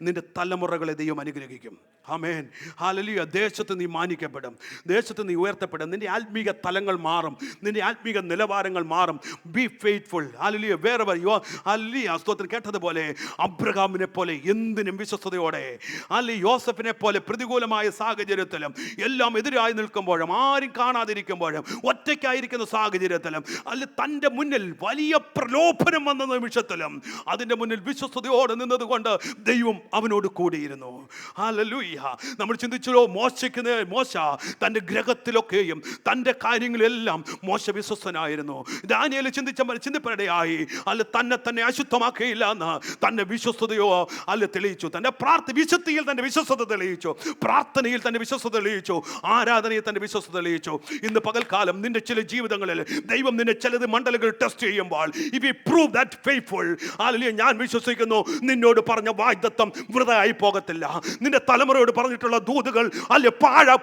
[SPEAKER 1] നിന്റെ തലമുറകളെ ദൈവം അനുഗ്രഹിക്കും. ആമേൻ. ഹല്ലേലൂയ. ദേശത്ത് നീ മാനിക്കപ്പെടും, ദേശത്ത് നീ ഉയർത്തപ്പെടും, നിന്റെ ആത്മീക തലങ്ങൾ മാറും, നിന്റെ ആത്മീക നിലവാരങ്ങൾ മാറും. B faithful. Hallelujah. Wherever you are. Hallelujah. സ്തോത്രം. കേട്ടതുപോലെ അബ്രഹാമിനെ പോലെ എന്തിനും വിശ്വസ്തയോടെ, അല്ലെങ്കിൽ യോസഫിനെ പോലെ പ്രതികൂലമായ സാഹചര്യത്തിലും എല്ലാം എതിരായി നിൽക്കുമ്പോഴും, ആരും കാണാതിരിക്കുമ്പോഴും, ഒറ്റയ്ക്കായിരിക്കുന്ന സാഹചര്യത്തിലും, അല്ല തൻ്റെ മുന്നിൽ വലിയ പ്രലോഭനം വന്ന നിമിഷത്തിലും അതിൻ്റെ മുന്നിൽ വിശ്വസ്തയോടെ നിന്നതുകൊണ്ട് ദൈവം അവനോട് കൂടിയിരുന്നു. ഹല്ലേലൂയ. നമ്മൾ ചിന്തിച്ചോ, മോശ തൻ്റെ ഗ്രഹത്തിലൊക്കെയും തൻ്റെ കാര്യങ്ങളെല്ലാം മോശ വിശ്വസ്തനായിരുന്നു. ദാനിയേൽ ചിന്തിപ്പടയായി, അല്ല തന്നെ അശുദ്ധമാക്കിയില്ല എന്ന് തന്നെ വിശ്വസ്തയോ അല്ല തെളിയിച്ചു. തൻ്റെ വിശുദ്ധിയിൽ തൻ്റെ വിശ്വസ്തത തെളിയിച്ചു, പ്രാർത്ഥനയിൽ തൻ്റെ വിശ്വസ്തത തെളിയിച്ചു, ആരാധനയിൽ തൻ്റെ വിശ്വസ്തത തെളിയിച്ചു. ഇന്ന് പകൽക്കാലം നിന്റെ ചില ജീവിതങ്ങളിൽ ദൈവം നിന്നെ ചിലത് മണ്ഡലങ്ങൾ ടെസ്റ്റ് ചെയ്യുമ്പോൾ, if you prove that faithful, hallelujah, ഞാൻ വിശ്വസിക്കുന്നു നിന്നോട് പറഞ്ഞ വാഗ്ദത്തം വൃഥായി പോകത്തില്ല. നിന്റെ തലമുറയോട് പറഞ്ഞിട്ടുള്ള ദൂതുകൾ അല്ലെ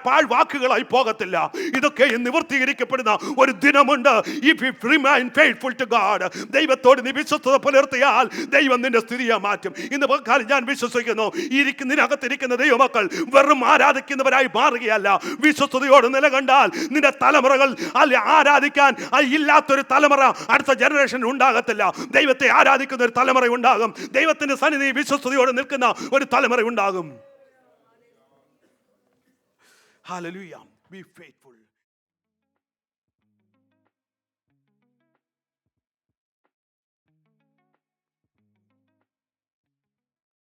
[SPEAKER 1] പാഴ്വാക്കുകളായി പോകത്തില്ല. ഇതൊക്കെ നിവർത്തീകരിക്കപ്പെടുന്ന ഒരു ദിനമുണ്ട്. If you remain faithful to God, ദൈവത്തോട് നീ വിശ്വസ്തത പുലർത്തിയാൽ ദൈവം നിന്റെ സ്ഥിതിയെ മാറ്റും. ഇന്ന് പകൽക്കാലം ഞാൻ വിശ്വസിക്കുന്നു, നിനകത്തിരിക്കുന്ന ദൈവമക്കൾ വെറും ആരാധിക്കുന്നവരായി മാറുകയല്ല. വിശ്വസ്തയോട് നിലകണ്ടാൽ നിന്റെ തലമുറകൾ അല്ലെ ആരാധിക്കാൻ ഇല്ലാത്തൊരു തലമുറ അടുത്ത ജനറേഷൻ ഉണ്ടാകത്തില്ല. ദൈവത്തെ ആരാധിക്കുന്ന ഒരു തലമുറ ഉണ്ടാകും. ദൈവത്തിന്റെ സന്നിധി വിശ്വസ്തയോടെ നിൽക്കുന്ന ഒരു തലമുറ ഉണ്ടാകും. ഹല്ലേലൂയ. Be faithful.